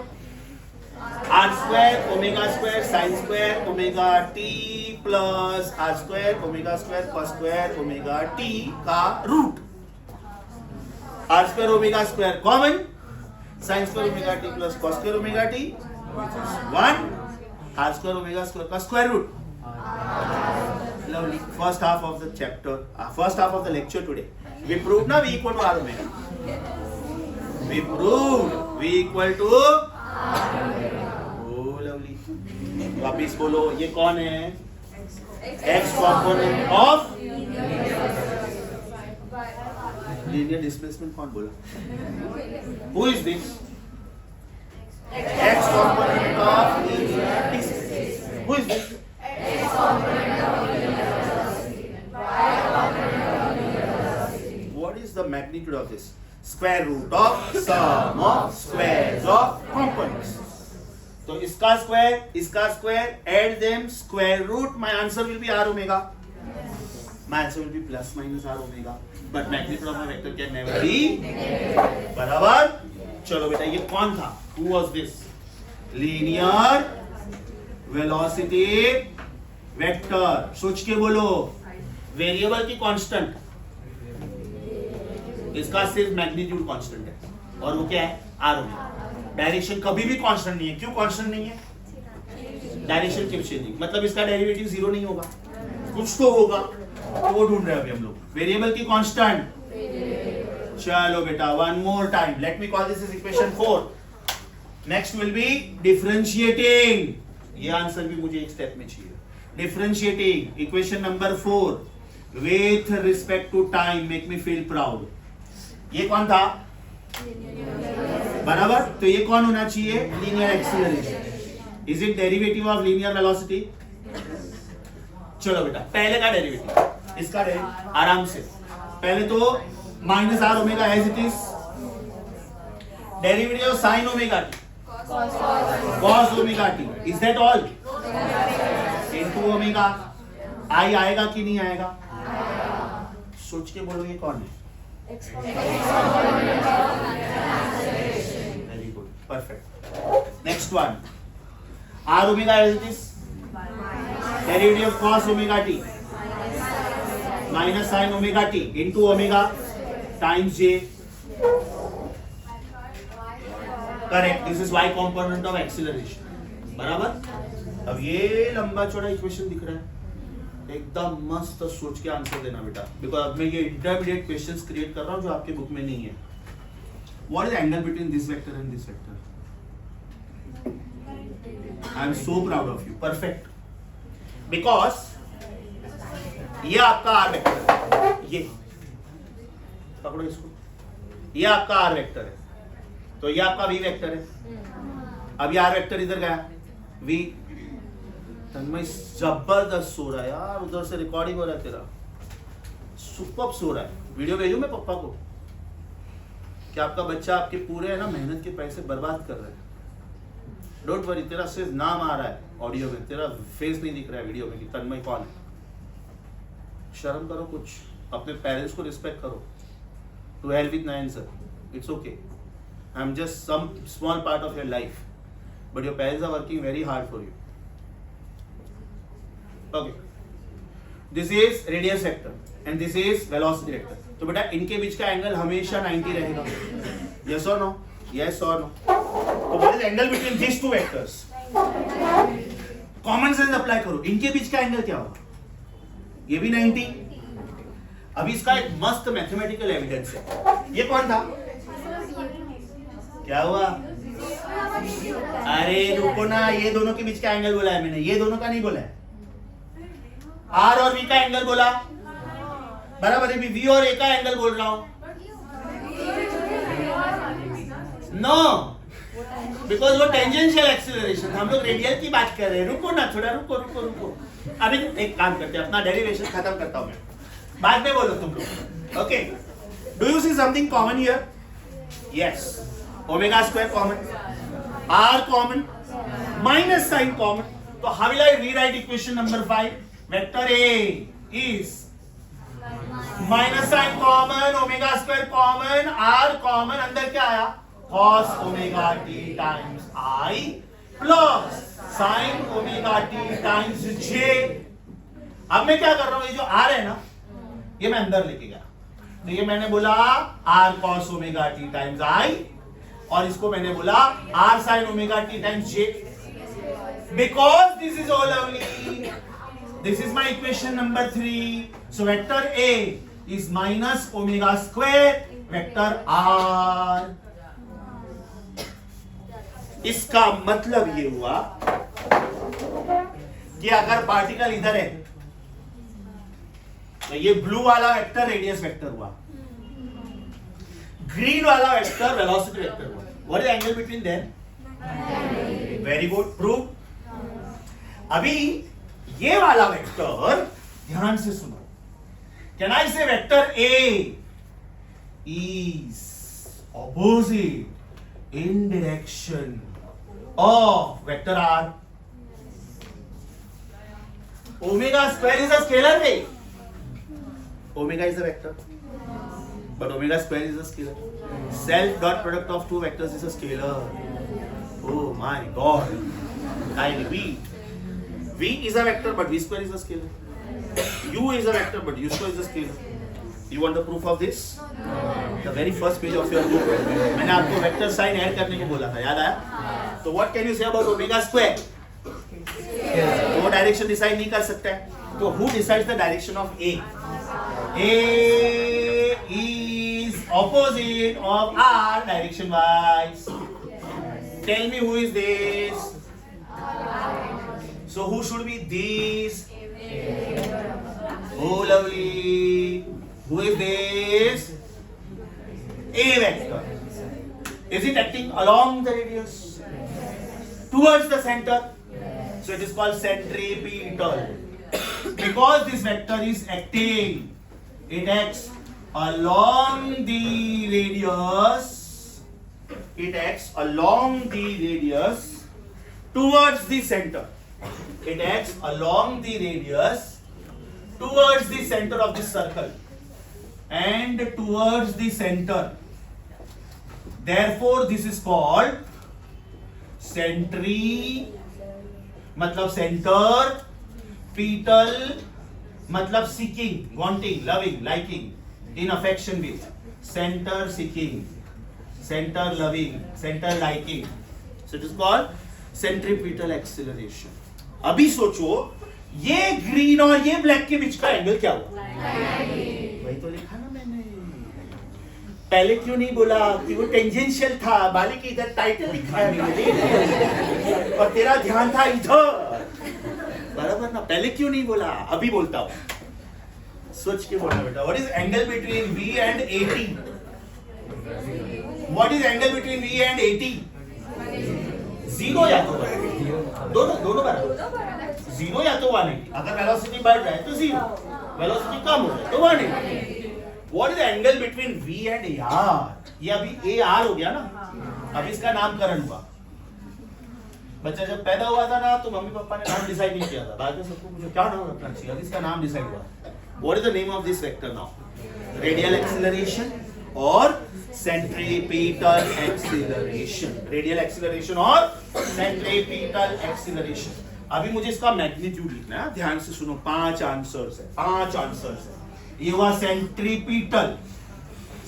R square omega square sine square omega T plus R square omega square cos square omega T का रूट। R square omega square common, sine square omega T plus cos square omega T 1, R square omega square का square root. Lovely. First half of the chapter, first half of the lecture today, we proved na v equal to r omega. We proved v equal to r omega. Oh lovely. वापिस बोलो, ये कौन है? x component of linear displacement। कौन बोला? Who is this? x component of linear displacement. Who is this? What is the magnitude of this? Square root of sum of squares of components. So इसका square, add them, square root. My answer will be r omega. My answer will be plus minus r omega. But magnitude of my vector can never be बराबर। चलो बेटा ये कौन था? Who was this? Linear velocity vector. सोच के बोलो। Variable की कांस्टेंट, इसका सिर्फ मैग्नीट्यूड कांस्टेंट है, और वो क्या है? Are omega. डायरेक्शन कभी भी कांस्टेंट नहीं है। क्यों कांस्टेंट नहीं है? डायरेक्शन की चेंजिंग, मतलब इसका डेरिवेटिव जीरो नहीं होगा, कुछ तो होगा। वो ढूंढ रहे हैं अभी हम लोग, वेरिएबल की कांस्टेंट। चलो बेटा, one more time, let me call this is equation 4। Next will be differentiating, ये आंसर भी मुझे एक स्टेप में चाहिए। Differentiating equation number 4 with respect to time, make me feel proud. ये कौन था? बराबर, तो ये कौन होना चाहिए? Linear acceleration. Is it derivative of linear velocity? चलो बेटा, पहले का डेरिवेटिव, इसका डेरिवेटिव आराम से। पहले तो minus R omega as it is, derivative of sine omega T, cos omega T, is that all? Into omega. I आएगा कि नहीं आएगा? सोच के बोलो, ये कौन है? Very good, perfect. Next one, R omega as it is, derivative of cos omega t minus sin omega t into omega times j। Correct, this is y component of acceleration. बराबर। अब ये लंबा चौड़ा इक्वेशन दिख रहा है, एकदम मस्त सोच के आंसर देना बेटा, बिकॉज अब मैं ये इंटरमीडिएट क्वेश्चंस क्रिएट कर रहा हूं जो आपके बुक में नहीं है। What is angle between this vector and this vector? I am so proud of you, perfect. Because ये आपका आर वेक्टर है, ये पकड़ो इसको, ये आपका आर वेक्टर है, तो ये आपका वी वेक्टर है। अब ये आर वेक्टर इधर गया, वी। तन्मय जबरदस्त सो रहा है यार, उधर से रिकॉर्डिंग हो रहा है तेरा, सुपर सो रहा है। वीडियो भेजूं मैं पापा को कि आपका बच्चा आपके पूरे है ना मेहनत के पैसे बर्बाद कर रहा है। डोंट वरी, तेरा सिर्फ नाम आ रहा है ऑडियो में, तेरा फेस नहीं दिख रहा है वीडियो में कि तन्मय कौन है। शर्म करो कुछ, अपने पेरेंट्स को रिस्पेक्ट करो। To help with Nayan sir, it's okay, I am just some small part of your life, but your parents are working very hard for you. Okay, this is radius vector and this is velocity vector. तो बेटा इनके बीच का angle हमेशा 90 रहेगा, yes और no? Yes और no? तो what is angle between this two vectors? Common sense apply करो, इनके बीच का एंगल क्या होगा? ये भी 90। अभी इसका एक मस्त मैथमेटिकल एविडेंस है। ये कौन था? क्या हुआ? अरे रुको ना, ये दोनों के बीच का एंगल बोला है मैंने, ये दोनों का नहीं बोला है। आर और वी का एंगल बोला, बराबर है। वी और ए का एंगल बोल रहा हूं। नो, बिकॉज वो टेंजेंशियल एक्सीलरेशन, हम लोग रेडियल की बात कर रहे हैं। रुको ना थोड़ा, रुको रुको रुको। अभी एक काम करते हैं, अपना डेरिवेशन खत्म करता हूं मैं, बाद में बोलो तुम लोग। Okay, do you see something common here? Yes, omega square common, R common, minus sine common. तो how will I rewrite equation number 5? Vector A is minus sine common, omega square common, R common, अंदर क्या आया? cos omega T times I plus sine omega T times J. अब मैं क्या कर रहा हूं, ये जो आर है ना, ये मैं अंदर लेके गया, तो ये मैंने बोला R cos omega T times I, और इसको मैंने बोला R sine omega T times J, because this is all only, this is my equation number 3. So vector A is minus omega square vector R. इसका मतलब ये हुआ कि अगर पार्टिकल इधर है तो ये ब्लू वाला वेक्टर रेडियस वेक्टर हुआ, ग्रीन वाला वेक्टर वेलोसिटी वेक्टर हुआ। What is angle between them? Very good, prove. अभी ये वाला वेक्टर, ध्यान से सुनो, can I say vector A is opposite in direction of vector R? Omega square is a scalar way, omega is a vector, but omega square is a scalar. Self dot product of two vectors is a scalar. Oh my god, I repeat, v is a vector but v square is a scalar, u is a vector but u square is a scalar. You want the proof of this? The very first page of your book मैंने आपको vector sign add करने को बोला था, याद आया? तो what can you say about omega square? वो डायरेक्शन डिसाइड नहीं कर सकता है, So who decides the direction of A? A is opposite of R direction wise. Tell me who is this? So who should be this? Oh lovely. Who is this? A vector. Is it acting along the radius? Towards the center? So it is called centripetal. Because this vector is acting, it acts along the radius. It acts along the radius towards the center. It acts along the radius towards the center of this circle and towards the center. Therefore, this is called मतलब center, petal, मतलब seeking, wanting, loving, liking, in affection with. Center seeking, center loving, center liking. So it is called centripetal acceleration. अभी सोचो ये green और ये black के बीच का angle क्या हुआ? वही तो लिखा ना मैंने. पहले क्यों नहीं बोला कि वो टेंजेंशियल था? बालिक इधर टाइटल लिखा है मैंने और तेरा ध्यान था इधर. बराबर ना? पहले क्यों नहीं बोला? अभी बोलता हूँ. सोच के बोलना बेटा. What is angle between V and AT? What is angle between V and AT? Zero या तो दोनों बराबर. जीरो या तो 180. अगर वेलोसिटी बढ़ रहा है तो जीरो, वेलोसिटी कम हो रहा है तो 180. What is the angle between V and AR? ये अभी AR हो गया ना. अभी इसका नामकरण हुआ. बच्चा जब पैदा हुआ था ना तो मम्मी पापा ने नाम डिसाइड नहीं किया था. बाद में सबको पूछा क्या नाम रखना चाहिए. अभी इसका नाम डिसाइड हुआ. What is the name of this vector now? Radial acceleration or centripetal acceleration? Radial acceleration or centripetal acceleration. अभी मुझे इसका मैग्नीट्यूड लिखना है. ध्यान से सुनो. 5 आंसर्स है. 5 आंसर्स है. ये हुआ centripetal,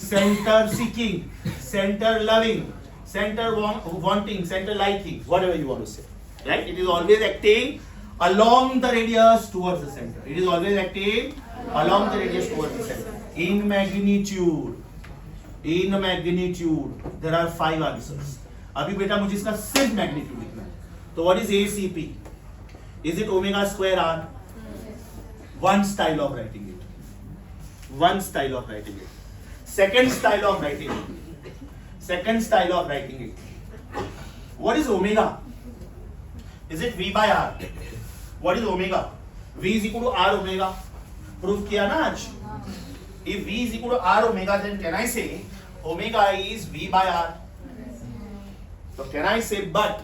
centre seeking, centre loving, center wanting, center liking, whatever you want to say. Right? It is always acting along the radius towards the center. It is always acting along the radius towards the center. In magnitude, there are 5 answers. अभी बेटा मुझे इसका सिर्फ magnitude लिखना है. तो what is ACP? Is it omega square R? One style of writing it. One style of writing it. Second style of writing it. Second style of writing it. What is omega? Is it V by R? What is omega? V is equal to R omega. Proof किया ना आज? If V is equal to R omega, then can I say omega is V by R? So can I say but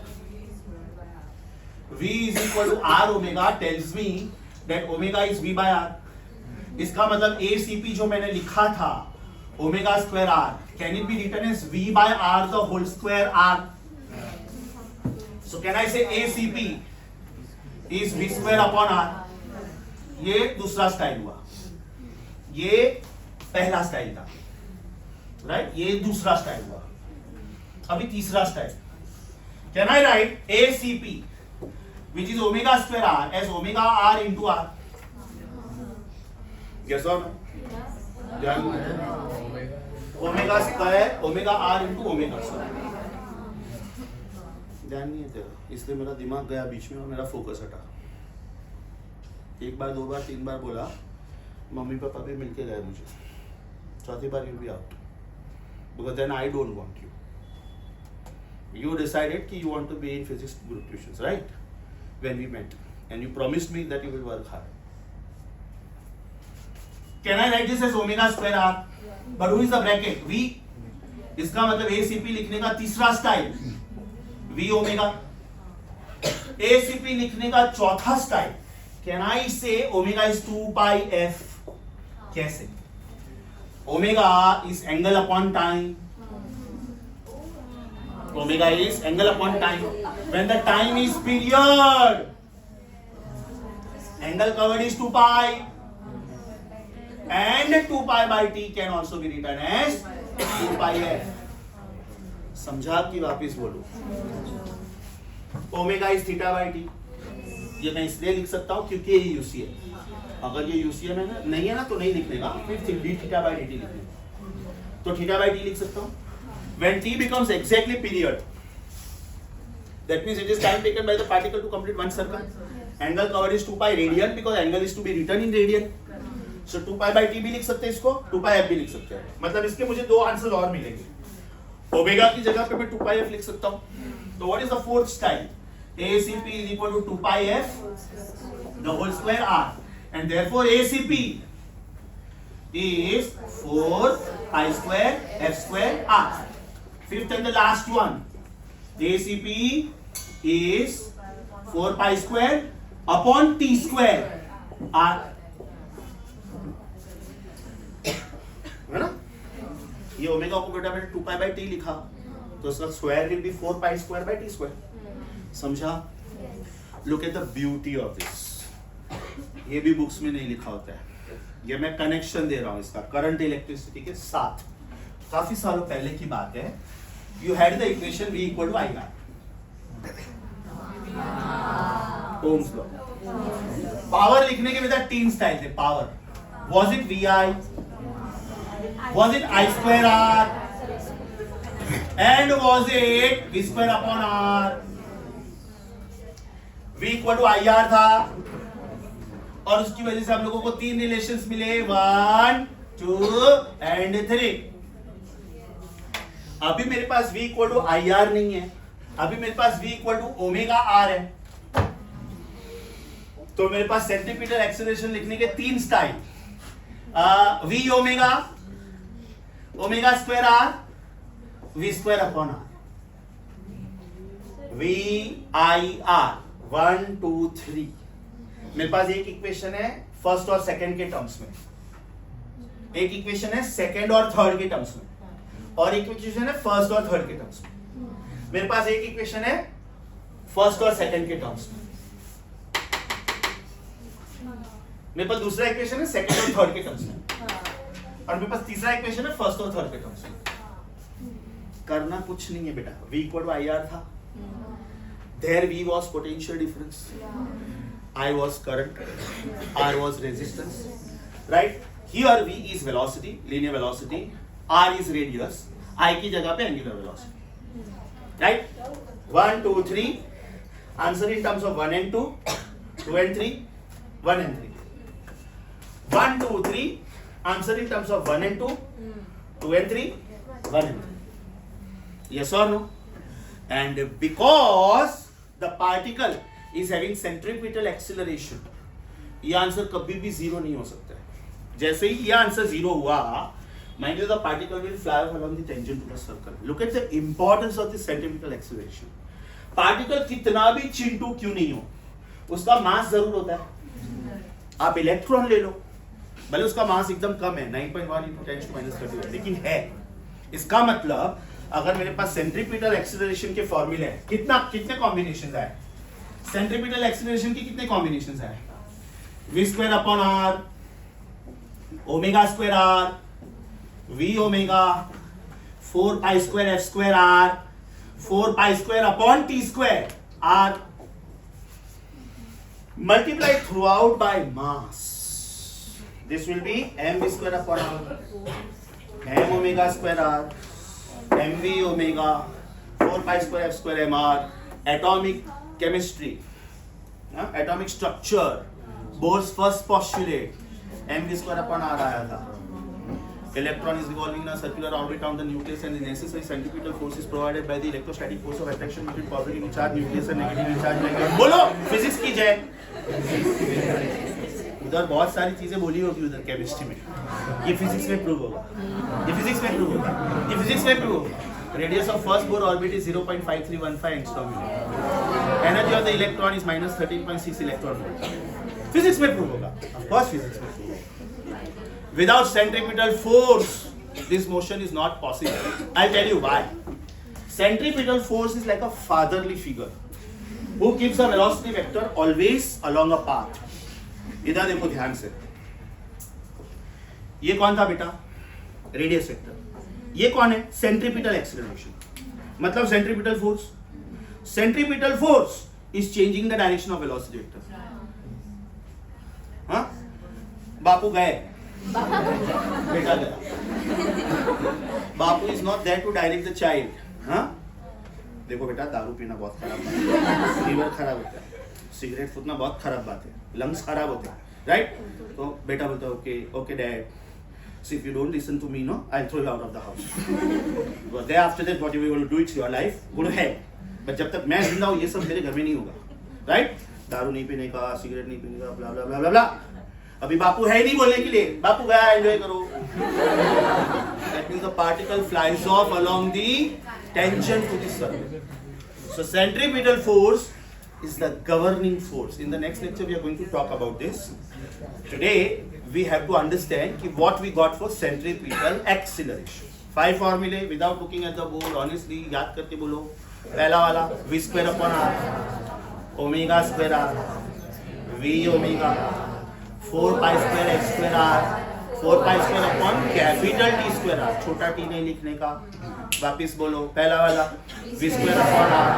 V is equal to R omega tells me that omega is V by R. इसका मतलब ACP जो मैंने लिखा था omega square R, can it be written as V by R the whole square R? So can I say ACP is V square upon R? ये दूसरा style हुआ. ये पहला स्टाइल था. राइट? ये दूसरा स्टाइल हुआ. अभी तीसरा style. Can I write ACP which is omega square R as omega R into R? Yes or no? Omega square omega R into omega square. ध्यान नहीं है तेरा, इसलिए मेरा दिमाग गया बीच में और मेरा फोकस हटा. एक बार, 2 बार, 3 बार बोला, मम्मी पापा भी मिलके गए मुझे. चौथी बार you be out because then I don't want you. You decided कि you want to be in physics group tuitions, right? When we met, and you promised me that you will work hard. Can I write this as omega square R? But who is the bracket? V. इसका मतलब ACP लिखने का तीसरा style V omega. ACP लिखने का चौथा style. Can I say omega is 2 pi f? कैसे? Omega is angle upon time. Omega is angle upon time. When the time is period, angle covered is 2 pi. And 2 pi by t can also be written as 2 pi f. समझा कि वापिस बोलो. Omega is theta by t. ये मैं इसलिए लिख सकता हूँ क्योंकि ये यूसी है। अगर ये यूसी है मैंने नहीं है ना तो नहीं लिखने का, फिर D theta by D T लिखने, तो थीटा बाई टी लिख सकता हूँ। When t becomes exactly period, that means it is time taken by the particle to complete one circle. Angle covered is 2 pi radian because angle is to be written in radian. So 2 pi by t भी लिख सकते हैं इसको, 2 pi f भी लिख सकते हैं। मतलब इसके मुझे दो आंसर और मिलेंगे। ओमेगा की जगह पे मैं 2 pi f लिख सकता हूँ। तो what is the fourth style? ACP is equal to 2 pi f the whole square r, and therefore ACP is 4 pi square f square r. Fifth and the last one, ACP is 4 pi square upon t square r. है ना? ये omega को बेटा मैंने 2 pi by t लिखा, तो इसका square will be 4 pi square by t square. समझा? Look at the beauty of this. ये भी बुक्स में नहीं लिखा होता है। ये मैं कनेक्शन दे रहा हूँ इसका करंट इलेक्ट्रिसिटी के साथ। काफी सालों पहले की बात है। You had the equation V equal to IR. Ohm's law. Power लिखने के बेटा 3 स्टाइल थे। Power was it VI, was it I square R, and was it V square upon R. V equal to IR था और उसकी वजह से हम लोगों को 3 रिलेशंस मिले, 1, 2 and 3। अभी मेरे पास V इक्वल टू IR नहीं है, अभी मेरे पास V equal to omega R है। तो मेरे पास सेंट्रीपिटल एक्सेलरेशन लिखने के 3 style, V omega, omega square R, V square upon R, V I R 1 2 3। मेरे पास एक इक्वेशन है फर्स्ट और सेकंड के टर्म्स में, एक इक्वेशन है सेकंड और थर्ड के टर्म्स में, और एक इक्वेशन है फर्स्ट और थर्ड के टर्म्स में। मेरे पास एक इक्वेशन है फर्स्ट और सेकंड के टर्म्स में, मेरे पास दूसरा इक्वेशन है सेकंड और थर्ड के टर्म्स में, और मेरे पास तीसरा इक्वेशन है फर्स्ट और थर्ड के टर्म्स में। करना कुछ नहीं है बेटा, V इक्वल टू IR था, there V was potential difference, I was current, R was resistance, right? Here V is velocity, linear velocity, R is radius, I की जगह पे angular velocity, right? 1 2 3, answer in terms of 1 and 2, 2 and 3, 1 and 3, 1 2 3, answer in terms of 1 and 2, 2 and 3, 1 and 3. Yes or no? And because the particle is having centripetal acceleration, ये answer कभी भी zero नहीं हो सकता है। जैसे ही ये आंसर जीरो हुआ, mind you, the particle will fly off along the tangent to the circle. Look at the importance of the centripetal acceleration. Particle कितना भी चिंटू क्यों नहीं हो, उसका मास जरूर होता है। आप इलेक्ट्रॉन ले लो, भले उसका मास एकदम कम है, 9.1 × 10⁻31, लेकिन है। इसका मतलब अगर मेरे पास सेंट्रीपिटल एक्सीलरेशन के फॉर्मूले हैं, कितने कॉम्बिनेशंस आए, सेंट्रीपिटल एक्सीलरेशन की कितने कॉम्बिनेशंस आए, V square upon R, omega square R, V omega, 4 pi square F square R, 4 pi square upon T square R, multiply throughout by mass. This will be mv square upon r, m omega square r, mv omega, 4 pi square f square mr. Atomic chemistry, atomic structure, Bohr's first postulate, mv square upon r आया था. Electron is revolving in a circular orbit around the nucleus, and the necessary centripetal force is provided by the electrostatic force of attraction between positively charged nucleus and negatively charged nucleus. बोलो physics की जय. उधर बहुत सारी चीजें बोली होगी उधर केमिस्ट्री में, ये फिजिक्स में प्रूव होगा, ये फिजिक्स में प्रूव होगा, ये फिजिक्स में प्रूव होगा. Radius of first Bohr orbit is 0.5315 angstrom unit. Energy of the electron is minus 13.6 electron volt. Physics में प्रूव होगा, of course physics में प्रूव होगा. Without centripetal force, this motion is not possible. I'll tell you why. Centripetal force is like a fatherly figure who keeps a velocity vector always along a path. इधर देखो ध्यान से, ये कौन था बेटा, रेडियस वेक्टर. ये कौन है, सेंट्रीपिटल एक्सीलरेशन, मतलब centripetal force. Centripetal force is changing the direction of velocity vector. हाँ? बापू गए, बेटा गया. बापू is not there to direct the child. हाँ? देखो बेटा, दारू पीना बहुत खराब बात है, लीवर खराब होता है, सिगरेट फूकना बहुत खराब बात है, लंग्स खराब होते हैं, राइट? तो बेटा बोलता है okay okay dad, so if you don't listen to me, no, I'll throw you out of the house. But then after that, whatever you want to do, it's your life, go ahead. But जब तक मैं जिंदा हूँ, ये सब मेरे घर में नहीं होगा, राइट? दारू नहीं पीने का, सिगरेट नहीं पीने का, ब्ला ब्ला ब्ला ब्ला ब्ला. अभी बापू है ही नहीं बोलने के लिए, बापू गया, एंजॉय करो. That means the particle flies off along the tangent to the surface. So centripetal force is the governing force. In the next lecture, we are going to talk about this. Today, we have to understand what we got for centripetal acceleration. 5 formulae without looking at the board. Honestly, याद करके बोलो. पहला वाला v square upon r, omega square r, v omega, 4 pi square x square r, 4 pi square upon capital T square r. छोटा t नहीं लिखने का. वापिस बोलो. पहला वाला v square upon r,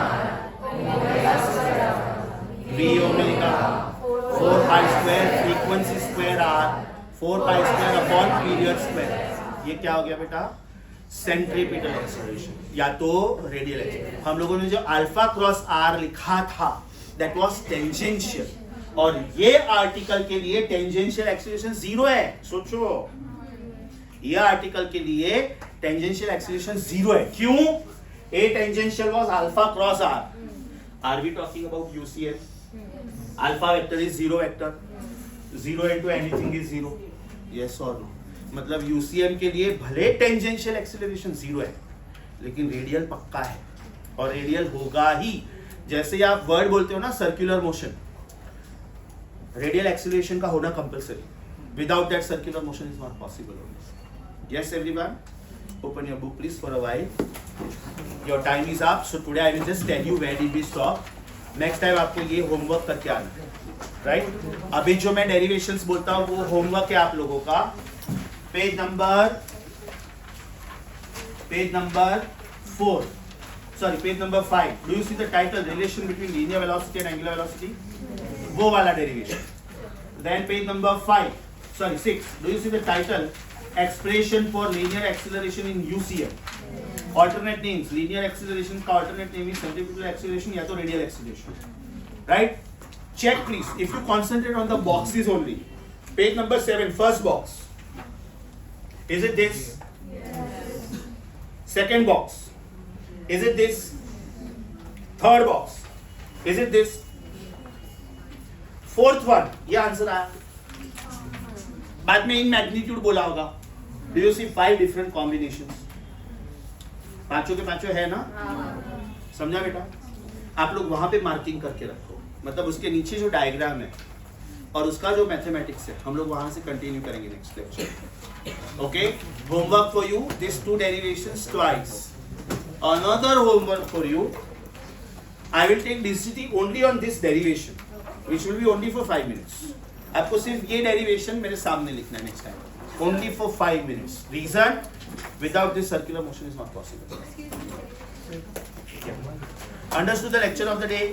v omega, 4 pi square frequency square r, 4 pi square upon period square. ये क्या हो गया बेटा? सेंट्रीपिटल एक्सेलरेशन या तो रेडियल एक्सेलरेशन. हम लोगों ने जो अल्फा क्रॉस आर लिखा था, दैट वाज टेंजेंशियल, और ये आर्टिकल के लिए टेंजेंशियल एक्सेलरेशन 0 है. सोचो, ये आर्टिकल के लिए टेंजेंशियल एक्सेलरेशन 0 है. क्यों? A tangential was alpha cross R. Are we talking about UCM? Alpha vector is 0 vector. 0 into anything is 0. Yes or no? मतलब यूसीएम के लिए भले टेंजेंशियल एक्सेलरेशन 0 है, लेकिन रेडियल पक्का है, और रेडियल होगा ही. जैसे आप वर्ड बोलते हो ना, सर्कुलर मोशन, रेडियल एक्सेलरेशन का होना compulsory. Without that circular motion is not possible. Yes everyone, open your book please for a while. Your time is up, so today I will just tell you where did we stop. Next time आपको ये homework करके आना है, right? अभी जो मैं derivations बोलता हूँ वो होमवर्क है आप लोगों का. Page number 4, sorry page number 5. Do you see the title relation between linear velocity and angular velocity? वो वाला डेरिवेशन. Then page number 6. Do you see the title expression for linear acceleration in UCM? Alternate names, linear acceleration का alternate name is centripetal acceleration या तो radial acceleration, right? Check please, if you concentrate on the boxes only. Page number 7, first box. Is it this? Yes. Second box. Is it this? Third box. Is it this? Fourth one. ये answer आया. बाद में in magnitude बोला होगा. Do you see 5 different combinations? पांचों के पांचों है ना? समझा बेटा? आप लोग वहां पे मार्किंग करके रखो, मतलब उसके नीचे जो डायग्राम है और उसका जो मैथमेटिक्स है, हम लोग वहां से कंटिन्यू करेंगे next lecture. Okay, homework for you, this 2 derivations twice. Another homework for you, I will take DCT only on this derivation, which will be only for 5 minutes. आपको सिर्फ ये डेरिवेशन मेरे सामने लिखना है next time, only for 5 minutes. Reason? Without this circular motion is not possible. Yeah. Understood the lecture of the day?